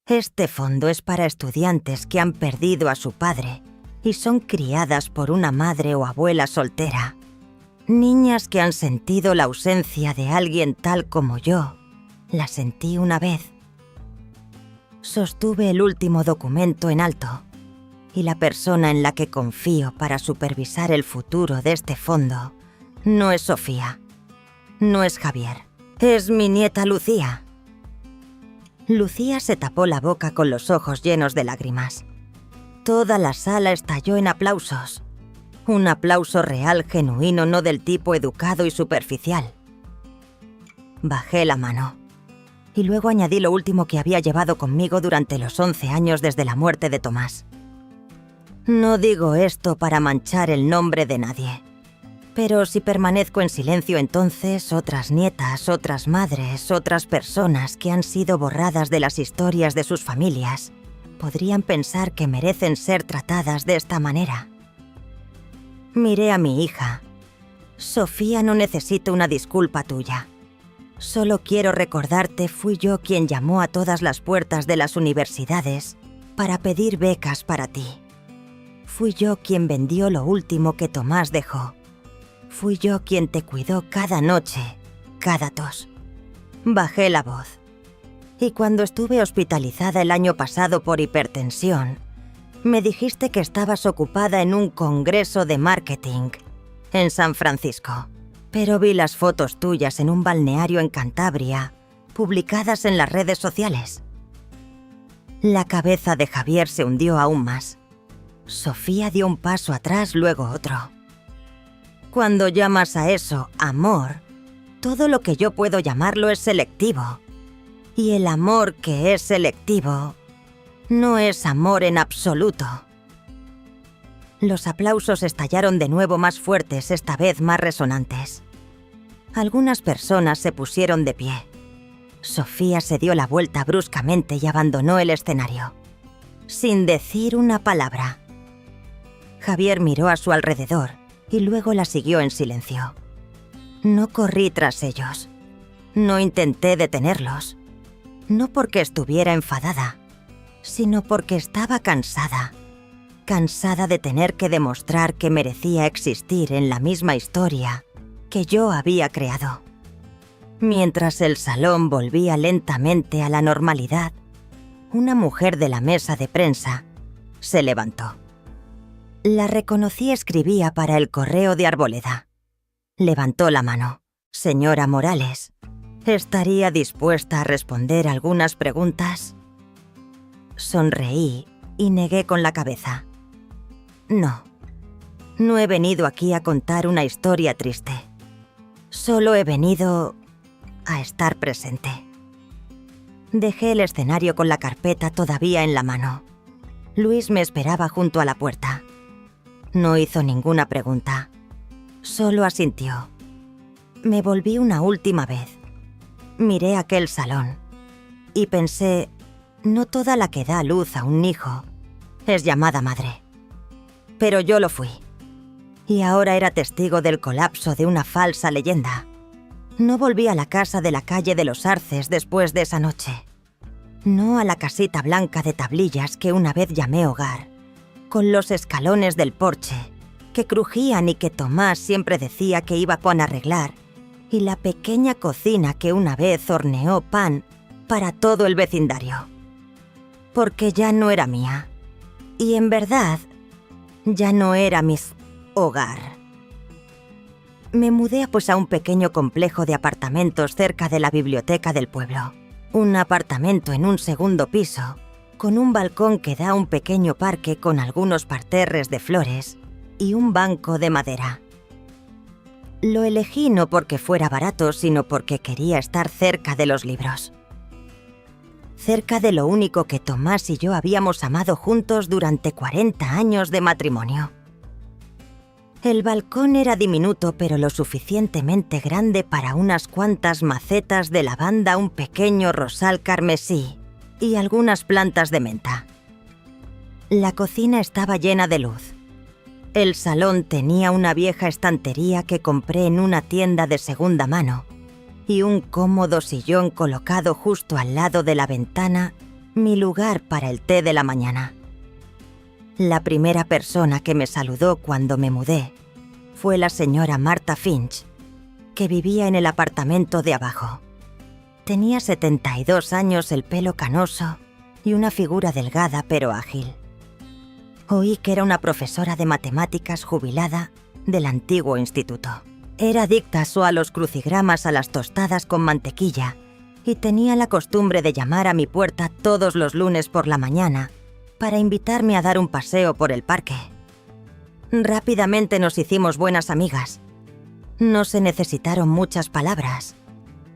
Este fondo es para estudiantes que han perdido a su padre y son criadas por una madre o abuela soltera. Niñas que han sentido la ausencia de alguien tal como yo. La sentí una vez. Sostuve el último documento en alto y la persona en la que confío para supervisar el futuro de este fondo no es Sofía, no es Javier, es mi nieta Lucía. Lucía se tapó la boca con los ojos llenos de lágrimas. Toda la sala estalló en aplausos. Un aplauso real, genuino, no del tipo educado y superficial. Bajé la mano. Y luego añadí lo último que había llevado conmigo durante los 11 años desde la muerte de Tomás. No digo esto para manchar el nombre de nadie. Pero si permanezco en silencio, entonces otras nietas, otras madres, otras personas que han sido borradas de las historias de sus familias podrían pensar que merecen ser tratadas de esta manera. Miré a mi hija. Sofía, no necesito una disculpa tuya. Solo quiero recordarte, fui yo quien llamó a todas las puertas de las universidades para pedir becas para ti. Fui yo quien vendió lo último que Tomás dejó. Fui yo quien te cuidó cada noche, cada tos. Bajé la voz. Y cuando estuve hospitalizada el año pasado por hipertensión, me dijiste que estabas ocupada en un congreso de marketing en San Francisco. Pero vi las fotos tuyas en un balneario en Cantabria, publicadas en las redes sociales. La cabeza de Javier se hundió aún más. Sofía dio un paso atrás, luego otro. Cuando llamas a eso amor, todo lo que yo puedo llamarlo es selectivo. Y el amor que es selectivo no es amor en absoluto. Los aplausos estallaron de nuevo más fuertes, esta vez más resonantes. Algunas personas se pusieron de pie. Sofía se dio la vuelta bruscamente y abandonó el escenario, sin decir una palabra. Javier miró a su alrededor y luego la siguió en silencio. No corrí tras ellos. No intenté detenerlos. No porque estuviera enfadada, sino porque estaba cansada. Cansada de tener que demostrar que merecía existir en la misma historia que yo había creado. Mientras el salón volvía lentamente a la normalidad, una mujer de la mesa de prensa se levantó. La reconocí, escribía para el Correo de Arboleda. Levantó la mano. Señora Morales, ¿estaría dispuesta a responder algunas preguntas? Sonreí y negué con la cabeza. No, no he venido aquí a contar una historia triste. Solo he venido a estar presente. Dejé el escenario con la carpeta todavía en la mano. Luis me esperaba junto a la puerta. No hizo ninguna pregunta. Solo asintió. Me volví una última vez. Miré aquel salón y pensé, no toda la que da luz a un hijo es llamada madre. Pero yo lo fui. Y ahora era testigo del colapso de una falsa leyenda. No volví a la casa de la calle de los Arces después de esa noche. No a la casita blanca de tablillas que una vez llamé hogar, con los escalones del porche, que crujían y que Tomás siempre decía que iba a arreglar, y la pequeña cocina que una vez horneó pan para todo el vecindario. Porque ya no era mía. Y en verdad, ya no era mi hogar. Me mudé pues a un pequeño complejo de apartamentos cerca de la biblioteca del pueblo. Un apartamento en un segundo piso, con un balcón que da a un pequeño parque con algunos parterres de flores y un banco de madera. Lo elegí no porque fuera barato, sino porque quería estar cerca de los libros. Cerca de lo único que Tomás y yo habíamos amado juntos durante 40 años de matrimonio. El balcón era diminuto, pero lo suficientemente grande para unas cuantas macetas de lavanda, un pequeño rosal carmesí y algunas plantas de menta. La cocina estaba llena de luz. El salón tenía una vieja estantería que compré en una tienda de segunda mano y un cómodo sillón colocado justo al lado de la ventana, mi lugar para el té de la mañana. La primera persona que me saludó cuando me mudé fue la señora Martha Finch, que vivía en el apartamento de abajo. Tenía 72 años, el pelo canoso y una figura delgada pero ágil. Oí que era una profesora de matemáticas jubilada del antiguo instituto. Era adicta a los crucigramas, a las tostadas con mantequilla y tenía la costumbre de llamar a mi puerta todos los lunes por la mañana para invitarme a dar un paseo por el parque. Rápidamente nos hicimos buenas amigas. No se necesitaron muchas palabras,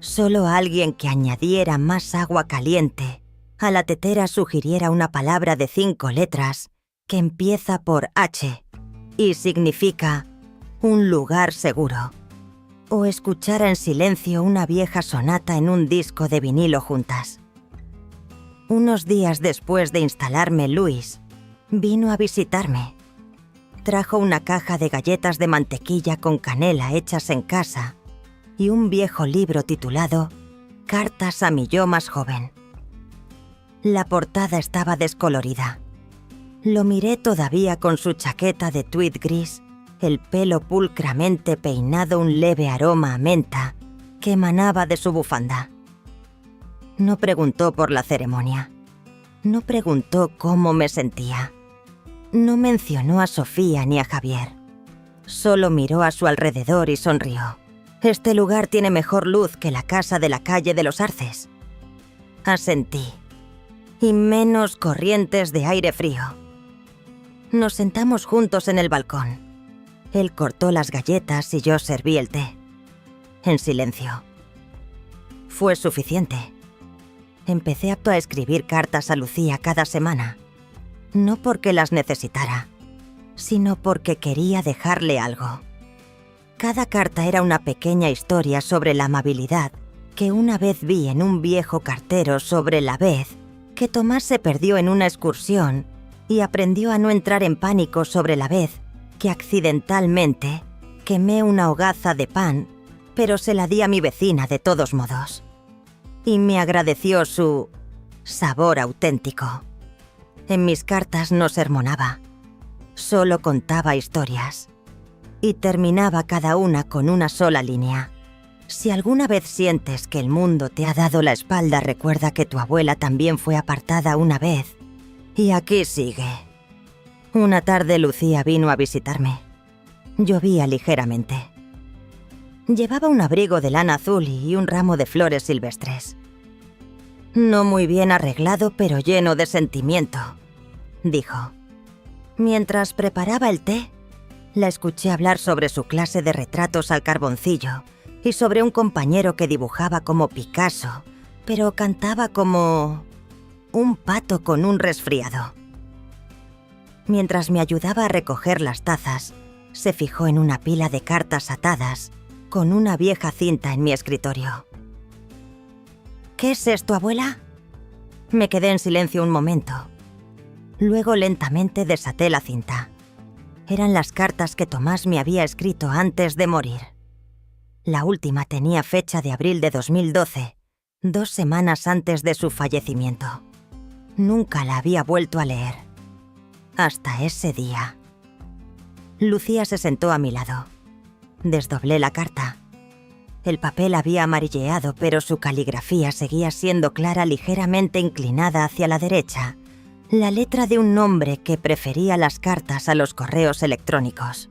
solo alguien que añadiera más agua caliente, a la tetera sugiriera una palabra de 5 letras que empieza por H y significa un lugar seguro, o escuchara en silencio una vieja sonata en un disco de vinilo juntas. Unos días después de instalarme, Luis vino a visitarme. Trajo una caja de galletas de mantequilla con canela hechas en casa y un viejo libro titulado Cartas a mi yo más joven. La portada estaba descolorida. Lo miré todavía con su chaqueta de tweed gris, el pelo pulcramente peinado, un leve aroma a menta que emanaba de su bufanda. No preguntó por la ceremonia. No preguntó cómo me sentía. No mencionó a Sofía ni a Javier. Solo miró a su alrededor y sonrió. «Este lugar tiene mejor luz que la casa de la calle de los Arces». Asentí. «Y menos corrientes de aire frío». Nos sentamos juntos en el balcón. Él cortó las galletas y yo serví el té. En silencio. Fue suficiente. Empecé a escribir cartas a Lucía cada semana. No porque las necesitara, sino porque quería dejarle algo. Cada carta era una pequeña historia sobre la amabilidad que una vez vi en un viejo cartero, sobre la vez que Tomás se perdió en una excursión y aprendió a no entrar en pánico, sobre la vez que accidentalmente quemé una hogaza de pan, pero se la di a mi vecina de todos modos. Y me agradeció su sabor auténtico. En mis cartas no sermonaba, solo contaba historias. Y terminaba cada una con una sola línea. Si alguna vez sientes que el mundo te ha dado la espalda, recuerda que tu abuela también fue apartada una vez. Y aquí sigue. Una tarde Lucía vino a visitarme. Llovía ligeramente. Llevaba un abrigo de lana azul y un ramo de flores silvestres. No muy bien arreglado, pero lleno de sentimiento, dijo. Mientras preparaba el té, la escuché hablar sobre su clase de retratos al carboncillo y sobre un compañero que dibujaba como Picasso, pero cantaba como un pato con un resfriado. Mientras me ayudaba a recoger las tazas, se fijó en una pila de cartas atadas con una vieja cinta en mi escritorio. ¿Qué es esto, abuela? Me quedé en silencio un momento. Luego lentamente desaté la cinta. Eran las cartas que Tomás me había escrito antes de morir. La última tenía fecha de abril de 2012, 2 semanas antes de su fallecimiento. Nunca la había vuelto a leer. Hasta ese día. Lucía se sentó a mi lado. Desdoblé la carta. El papel había amarilleado, pero su caligrafía seguía siendo clara, ligeramente inclinada hacia la derecha. La letra de un nombre que prefería las cartas a los correos electrónicos.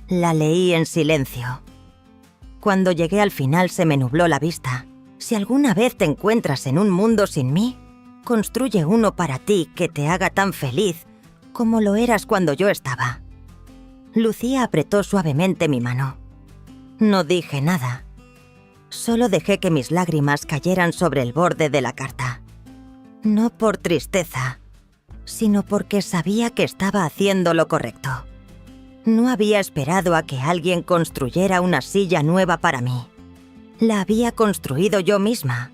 La leí en silencio. Cuando llegué al final se me nubló la vista. Si alguna vez te encuentras en un mundo sin mí, construye uno para ti que te haga tan feliz como lo eras cuando yo estaba. Lucía apretó suavemente mi mano. No dije nada. Solo dejé que mis lágrimas cayeran sobre el borde de la carta. No por tristeza, sino porque sabía que estaba haciendo lo correcto. No había esperado a que alguien construyera una silla nueva para mí. La había construido yo misma.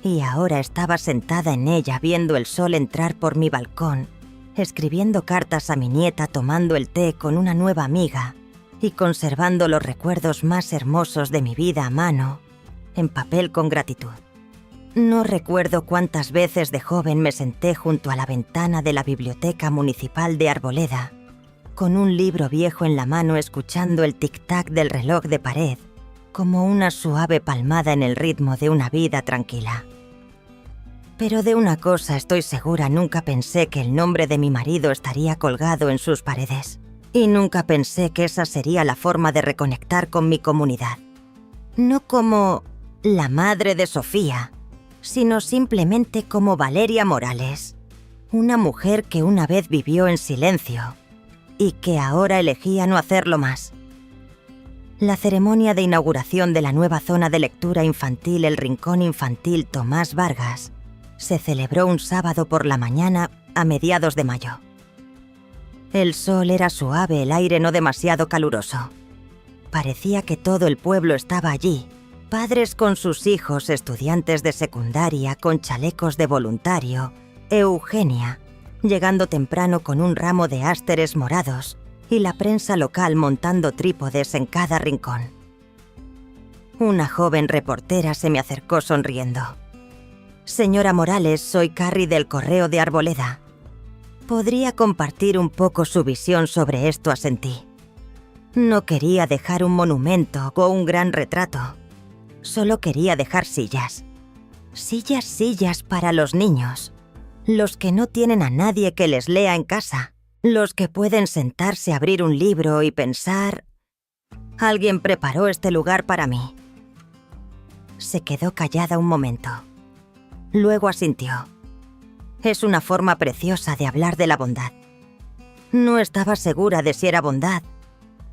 Y ahora estaba sentada en ella viendo el sol entrar por mi balcón, escribiendo cartas a mi nieta, tomando el té con una nueva amiga y conservando los recuerdos más hermosos de mi vida a mano, en papel con gratitud. No recuerdo cuántas veces de joven me senté junto a la ventana de la biblioteca municipal de Arboleda, con un libro viejo en la mano escuchando el tic-tac del reloj de pared, como una suave palmada en el ritmo de una vida tranquila. Pero de una cosa estoy segura, nunca pensé que el nombre de mi marido estaría colgado en sus paredes. Y nunca pensé que esa sería la forma de reconectar con mi comunidad. No como la madre de Sofía, sino simplemente como Valeria Morales, una mujer que una vez vivió en silencio y que ahora elegía no hacerlo más. La ceremonia de inauguración de la nueva zona de lectura infantil, el Rincón Infantil Tomás Vargas, se celebró un sábado por la mañana a mediados de mayo. El sol era suave, el aire no demasiado caluroso. Parecía que todo el pueblo estaba allí, padres con sus hijos, estudiantes de secundaria con chalecos de voluntario, Eugenia, llegando temprano con un ramo de ásteres morados, y la prensa local montando trípodes en cada rincón. Una joven reportera se me acercó sonriendo. «Señora Morales, soy Carrie del Correo de Arboleda. ¿Podría compartir un poco su visión sobre esto?», asentí. No quería dejar un monumento o un gran retrato. Solo quería dejar sillas. Sillas para los niños. Los que no tienen a nadie que les lea en casa. Los que pueden sentarse a abrir un libro y pensar: «Alguien preparó este lugar para mí». Se quedó callada un momento. Luego asintió. Es una forma preciosa de hablar de la bondad. No estaba segura de si era bondad.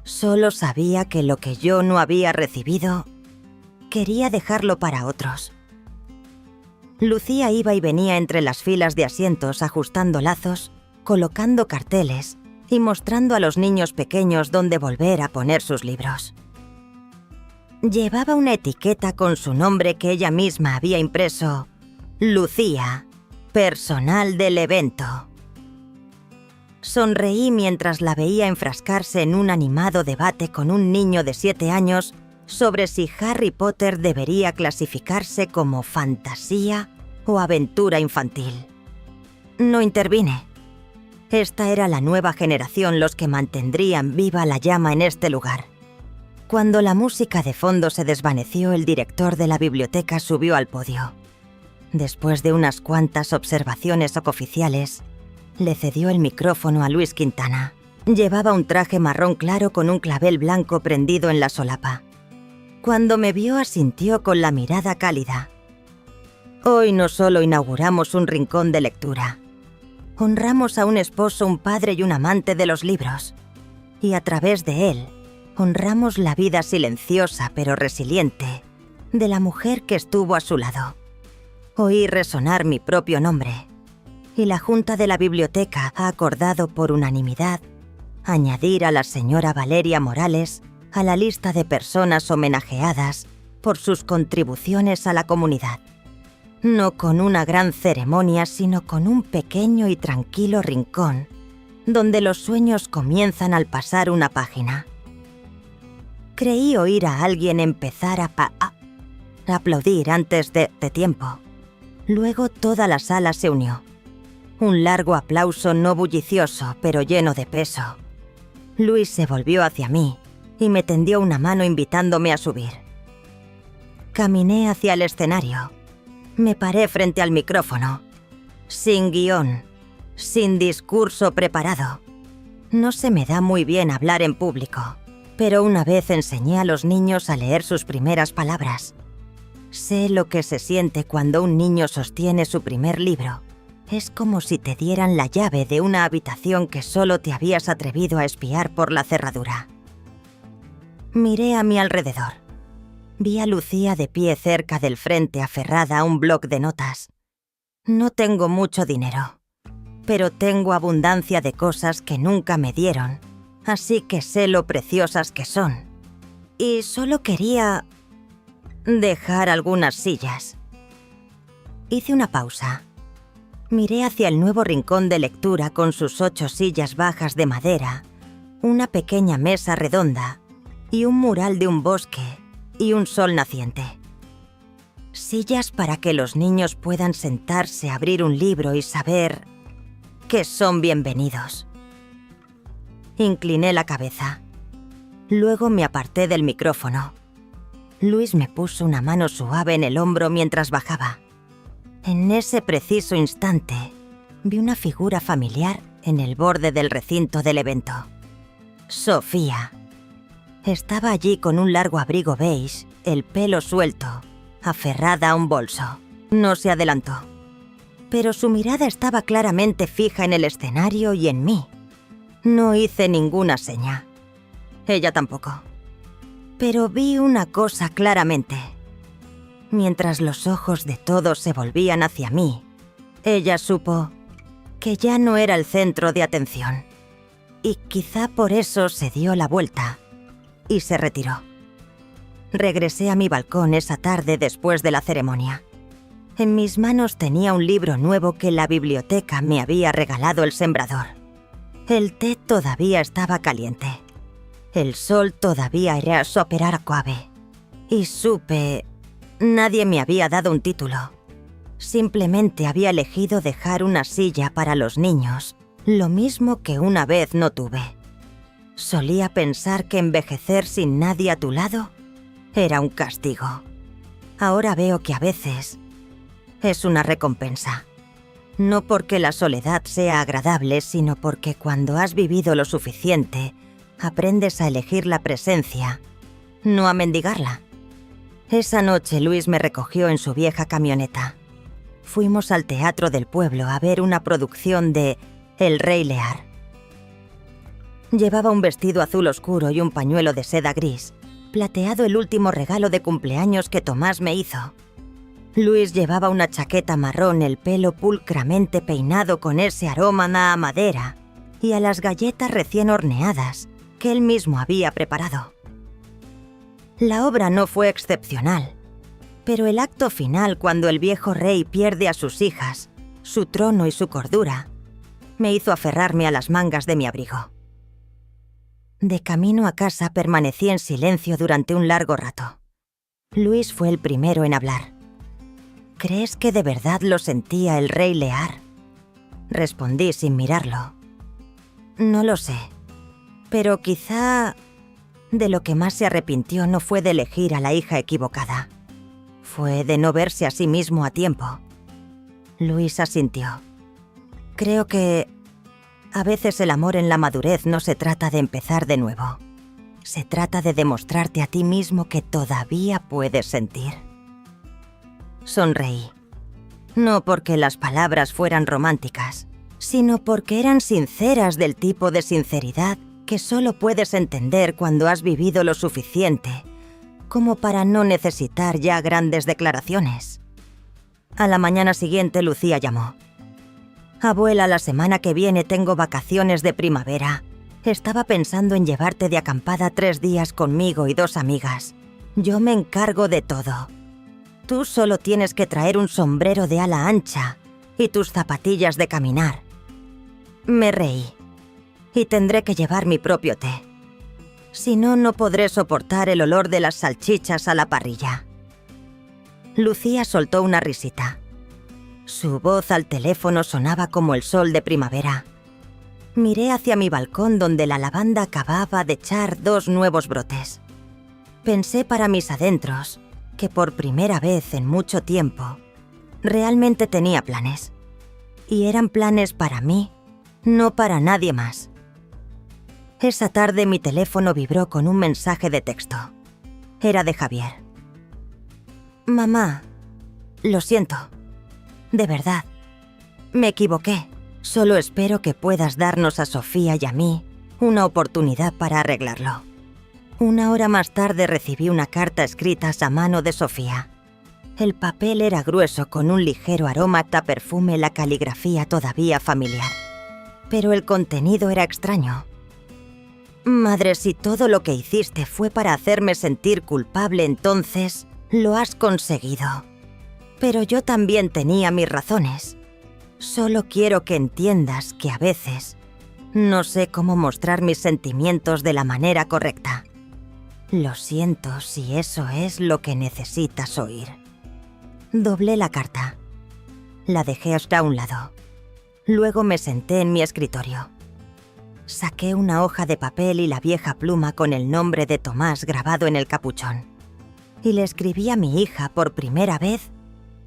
Solo sabía que lo que yo no había recibido, quería dejarlo para otros. Lucía iba y venía entre las filas de asientos, ajustando lazos, colocando carteles y mostrando a los niños pequeños dónde volver a poner sus libros. Llevaba una etiqueta con su nombre que ella misma había impreso: Lucía, personal del evento. Sonreí mientras la veía enfrascarse en un animado debate con un niño de 7 años sobre si Harry Potter debería clasificarse como fantasía o aventura infantil. No intervine. Esta era la nueva generación los que mantendrían viva la llama en este lugar. Cuando la música de fondo se desvaneció, el director de la biblioteca subió al podio. Después de unas cuantas observaciones oficiales, le cedió el micrófono a Luis Quintana. Llevaba un traje marrón claro con un clavel blanco prendido en la solapa. Cuando me vio, asintió con la mirada cálida. Hoy no solo inauguramos un rincón de lectura, honramos a un esposo, un padre y un amante de los libros. Y a través de él, honramos la vida silenciosa pero resiliente de la mujer que estuvo a su lado. Oí resonar mi propio nombre, y la Junta de la Biblioteca ha acordado por unanimidad añadir a la señora Valeria Morales a la lista de personas homenajeadas por sus contribuciones a la comunidad. No con una gran ceremonia, sino con un pequeño y tranquilo rincón, donde los sueños comienzan al pasar una página. Creí oír a alguien empezar a aplaudir antes de tiempo. Luego toda la sala se unió. Un largo aplauso no bullicioso, pero lleno de peso. Luis se volvió hacia mí y me tendió una mano invitándome a subir. Caminé hacia el escenario. Me paré frente al micrófono. Sin guión, sin discurso preparado. No se me da muy bien hablar en público, pero una vez enseñé a los niños a leer sus primeras palabras. Sé lo que se siente cuando un niño sostiene su primer libro, Es como si te dieran la llave de una habitación que solo te habías atrevido a espiar por la cerradura. Miré a mi alrededor. Vi a Lucía de pie cerca del frente, aferrada a un bloc de notas. No tengo mucho dinero, pero tengo abundancia de cosas que nunca me dieron, así que sé lo preciosas que son. Y solo quería dejar algunas sillas. Hice una pausa. Miré hacia el nuevo rincón de lectura con sus 8 sillas bajas de madera, una pequeña mesa redonda y un mural de un bosque y un sol naciente. Sillas para que los niños puedan sentarse, abrir un libro y saber que son bienvenidos. Incliné la cabeza. Luego me aparté del micrófono. Luis me puso una mano suave en el hombro mientras bajaba. En ese preciso instante, vi una figura familiar en el borde del recinto del evento. Sofía. Estaba allí con un largo abrigo beige, el pelo suelto, aferrada a un bolso. No se adelantó. Pero su mirada estaba claramente fija en el escenario y en mí. No hice ninguna seña. Ella tampoco. Pero vi una cosa claramente. Mientras los ojos de todos se volvían hacia mí, ella supo que ya no era el centro de atención. Y quizá por eso se dio la vuelta y se retiró. Regresé a mi balcón esa tarde después de la ceremonia. En mis manos tenía un libro nuevo que la biblioteca me había regalado el sembrador. El té todavía estaba caliente. El sol todavía era soperar coave. Y supe... Nadie me había dado un título. Simplemente había elegido dejar una silla para los niños, lo mismo que una vez no tuve. Solía pensar que envejecer sin nadie a tu lado era un castigo. Ahora veo que a veces es una recompensa. No porque la soledad sea agradable, sino porque cuando has vivido lo suficiente, aprendes a elegir la presencia, no a mendigarla. Esa noche Luis me recogió en su vieja camioneta. Fuimos al teatro del pueblo a ver una producción de El Rey Lear. Llevaba un vestido azul oscuro y un pañuelo de seda gris, plateado, el último regalo de cumpleaños que Tomás me hizo. Luis llevaba una chaqueta marrón, el pelo pulcramente peinado con ese aroma a madera y a las galletas recién horneadas que él mismo había preparado. La obra no fue excepcional, pero el acto final, cuando el viejo rey pierde a sus hijas, su trono y su cordura, me hizo aferrarme a las mangas de mi abrigo. De camino a casa permanecí en silencio durante un largo rato. Luis fue el primero en hablar. ¿Crees que de verdad lo sentía el rey Lear? Respondí sin mirarlo. No lo sé, pero quizá... De lo que más se arrepintió no fue de elegir a la hija equivocada. Fue de no verse a sí mismo a tiempo. Luis asintió. Creo que a veces el amor en la madurez no se trata de empezar de nuevo. Se trata de demostrarte a ti mismo que todavía puedes sentir. Sonreí. No porque las palabras fueran románticas, sino porque eran sinceras, del tipo de sinceridad que solo puedes entender cuando has vivido lo suficiente como para no necesitar ya grandes declaraciones. A la mañana siguiente Lucía llamó. Abuela, la semana que viene tengo vacaciones de primavera. Estaba pensando en llevarte de acampada 3 días conmigo y 2 amigas. Yo me encargo de todo. Tú solo tienes que traer un sombrero de ala ancha y tus zapatillas de caminar. Me reí. Y tendré que llevar mi propio té. Si no, no podré soportar el olor de las salchichas a la parrilla. Lucía soltó una risita. Su voz al teléfono sonaba como el sol de primavera. Miré hacia mi balcón donde la lavanda acababa de echar 2 nuevos brotes. Pensé para mis adentros que por primera vez en mucho tiempo realmente tenía planes. Y eran planes para mí, no para nadie más. Esa tarde mi teléfono vibró con un mensaje de texto. Era de Javier. Mamá, lo siento. De verdad. Me equivoqué. Solo espero que puedas darnos a Sofía y a mí una oportunidad para arreglarlo. 1 hora más tarde recibí una carta escrita a mano de Sofía. El papel era grueso con un ligero aroma a perfume, la caligrafía todavía familiar. Pero el contenido era extraño. Madre, si todo lo que hiciste fue para hacerme sentir culpable, entonces lo has conseguido. Pero yo también tenía mis razones. Solo quiero que entiendas que a veces no sé cómo mostrar mis sentimientos de la manera correcta. Lo siento si eso es lo que necesitas oír. Doblé la carta. La dejé hasta un lado. Luego me senté en mi escritorio. Saqué una hoja de papel y la vieja pluma con el nombre de Tomás grabado en el capuchón. Y le escribí a mi hija por primera vez,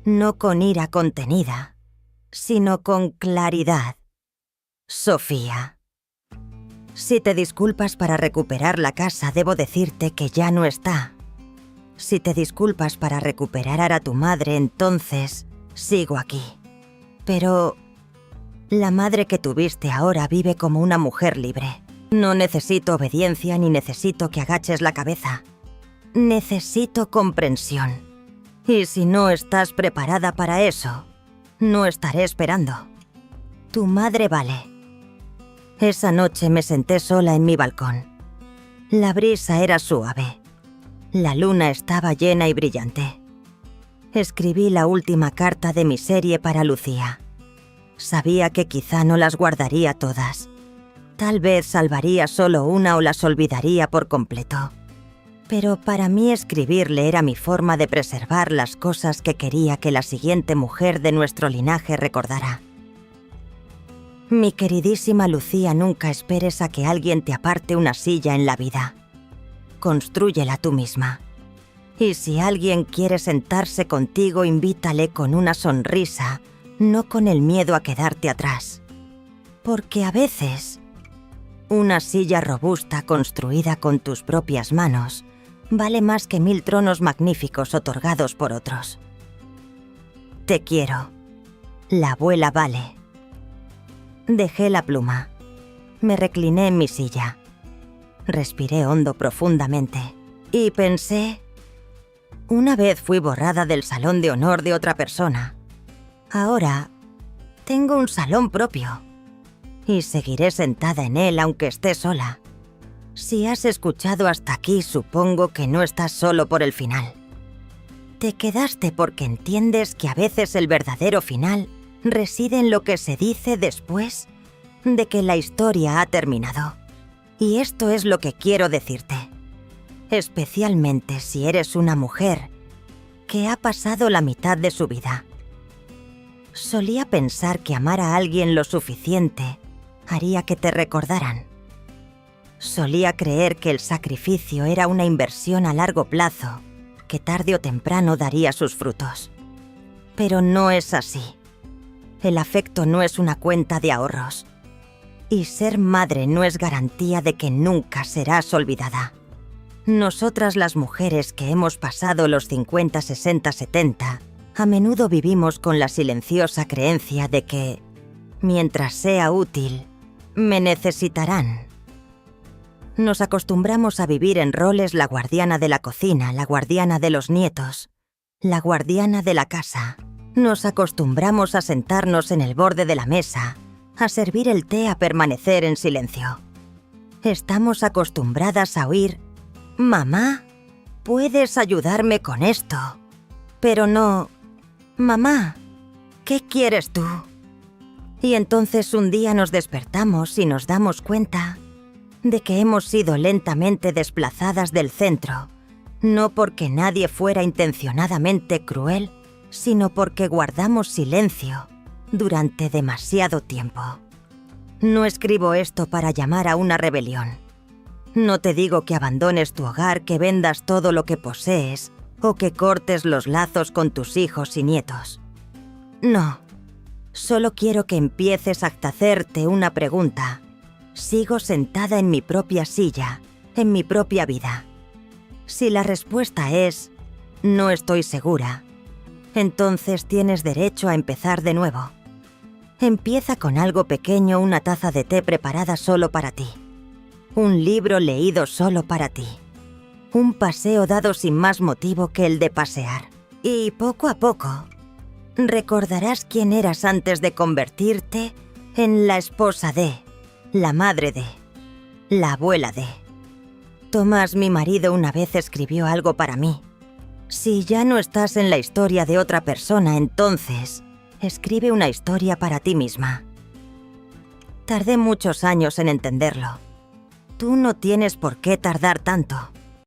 no con ira contenida, sino con claridad. Sofía. Si te disculpas para recuperar la casa, debo decirte que ya no está. Si te disculpas para recuperar a tu madre, entonces sigo aquí. Pero la madre que tuviste ahora vive como una mujer libre. No necesito obediencia ni necesito que agaches la cabeza. Necesito comprensión. Y si no estás preparada para eso, no estaré esperando. Tu madre vale. Esa noche me senté sola en mi balcón. La brisa era suave. La luna estaba llena y brillante. Escribí la última carta de mi serie para Lucía. Sabía que quizá no las guardaría todas. Tal vez salvaría solo una o las olvidaría por completo. Pero para mí escribirle era mi forma de preservar las cosas que quería que la siguiente mujer de nuestro linaje recordara. Mi queridísima Lucía, nunca esperes a que alguien te aparte una silla en la vida. Constrúyela tú misma. Y si alguien quiere sentarse contigo, invítale con una sonrisa, no con el miedo a quedarte atrás. Porque a veces, una silla robusta construida con tus propias manos vale más que 1000 tronos magníficos otorgados por otros. Te quiero. La abuela vale. Dejé la pluma. Me recliné en mi silla. Respiré hondo profundamente y pensé: una vez fui borrada del salón de honor de otra persona. Ahora tengo un salón propio y seguiré sentada en él aunque esté sola. Si has escuchado hasta aquí, supongo que no estás solo por el final. Te quedaste porque entiendes que a veces el verdadero final reside en lo que se dice después de que la historia ha terminado. Y esto es lo que quiero decirte, especialmente si eres una mujer que ha pasado la mitad de su vida. Solía pensar que amar a alguien lo suficiente haría que te recordaran. Solía creer que el sacrificio era una inversión a largo plazo, que tarde o temprano daría sus frutos. Pero no es así. El afecto no es una cuenta de ahorros. Y ser madre no es garantía de que nunca serás olvidada. Nosotras las mujeres que hemos pasado los 50, 60, 70, a menudo vivimos con la silenciosa creencia de que, mientras sea útil, me necesitarán. Nos acostumbramos a vivir en roles: la guardiana de la cocina, la guardiana de los nietos, la guardiana de la casa. Nos acostumbramos a sentarnos en el borde de la mesa, a servir el té, a permanecer en silencio. Estamos acostumbradas a oír: «Mamá, ¿puedes ayudarme con esto?» Pero no: «Mamá, ¿qué quieres tú?» Y entonces un día nos despertamos y nos damos cuenta de que hemos sido lentamente desplazadas del centro, no porque nadie fuera intencionadamente cruel, sino porque guardamos silencio durante demasiado tiempo. No escribo esto para llamar a una rebelión. No te digo que abandones tu hogar, que vendas todo lo que posees o que cortes los lazos con tus hijos y nietos. No, solo quiero que empieces a hacerte una pregunta. ¿Sigo sentada en mi propia silla, en mi propia vida? Si la respuesta es «no estoy segura», entonces tienes derecho a empezar de nuevo. Empieza con algo pequeño, una taza de té preparada solo para ti. Un libro leído solo para ti. Un paseo dado sin más motivo que el de pasear. Y poco a poco, recordarás quién eras antes de convertirte en la esposa de, la madre de, la abuela de. Tomás, mi marido, una vez escribió algo para mí. Si ya no estás en la historia de otra persona, entonces escribe una historia para ti misma. Tardé muchos años en entenderlo. Tú no tienes por qué tardar tanto.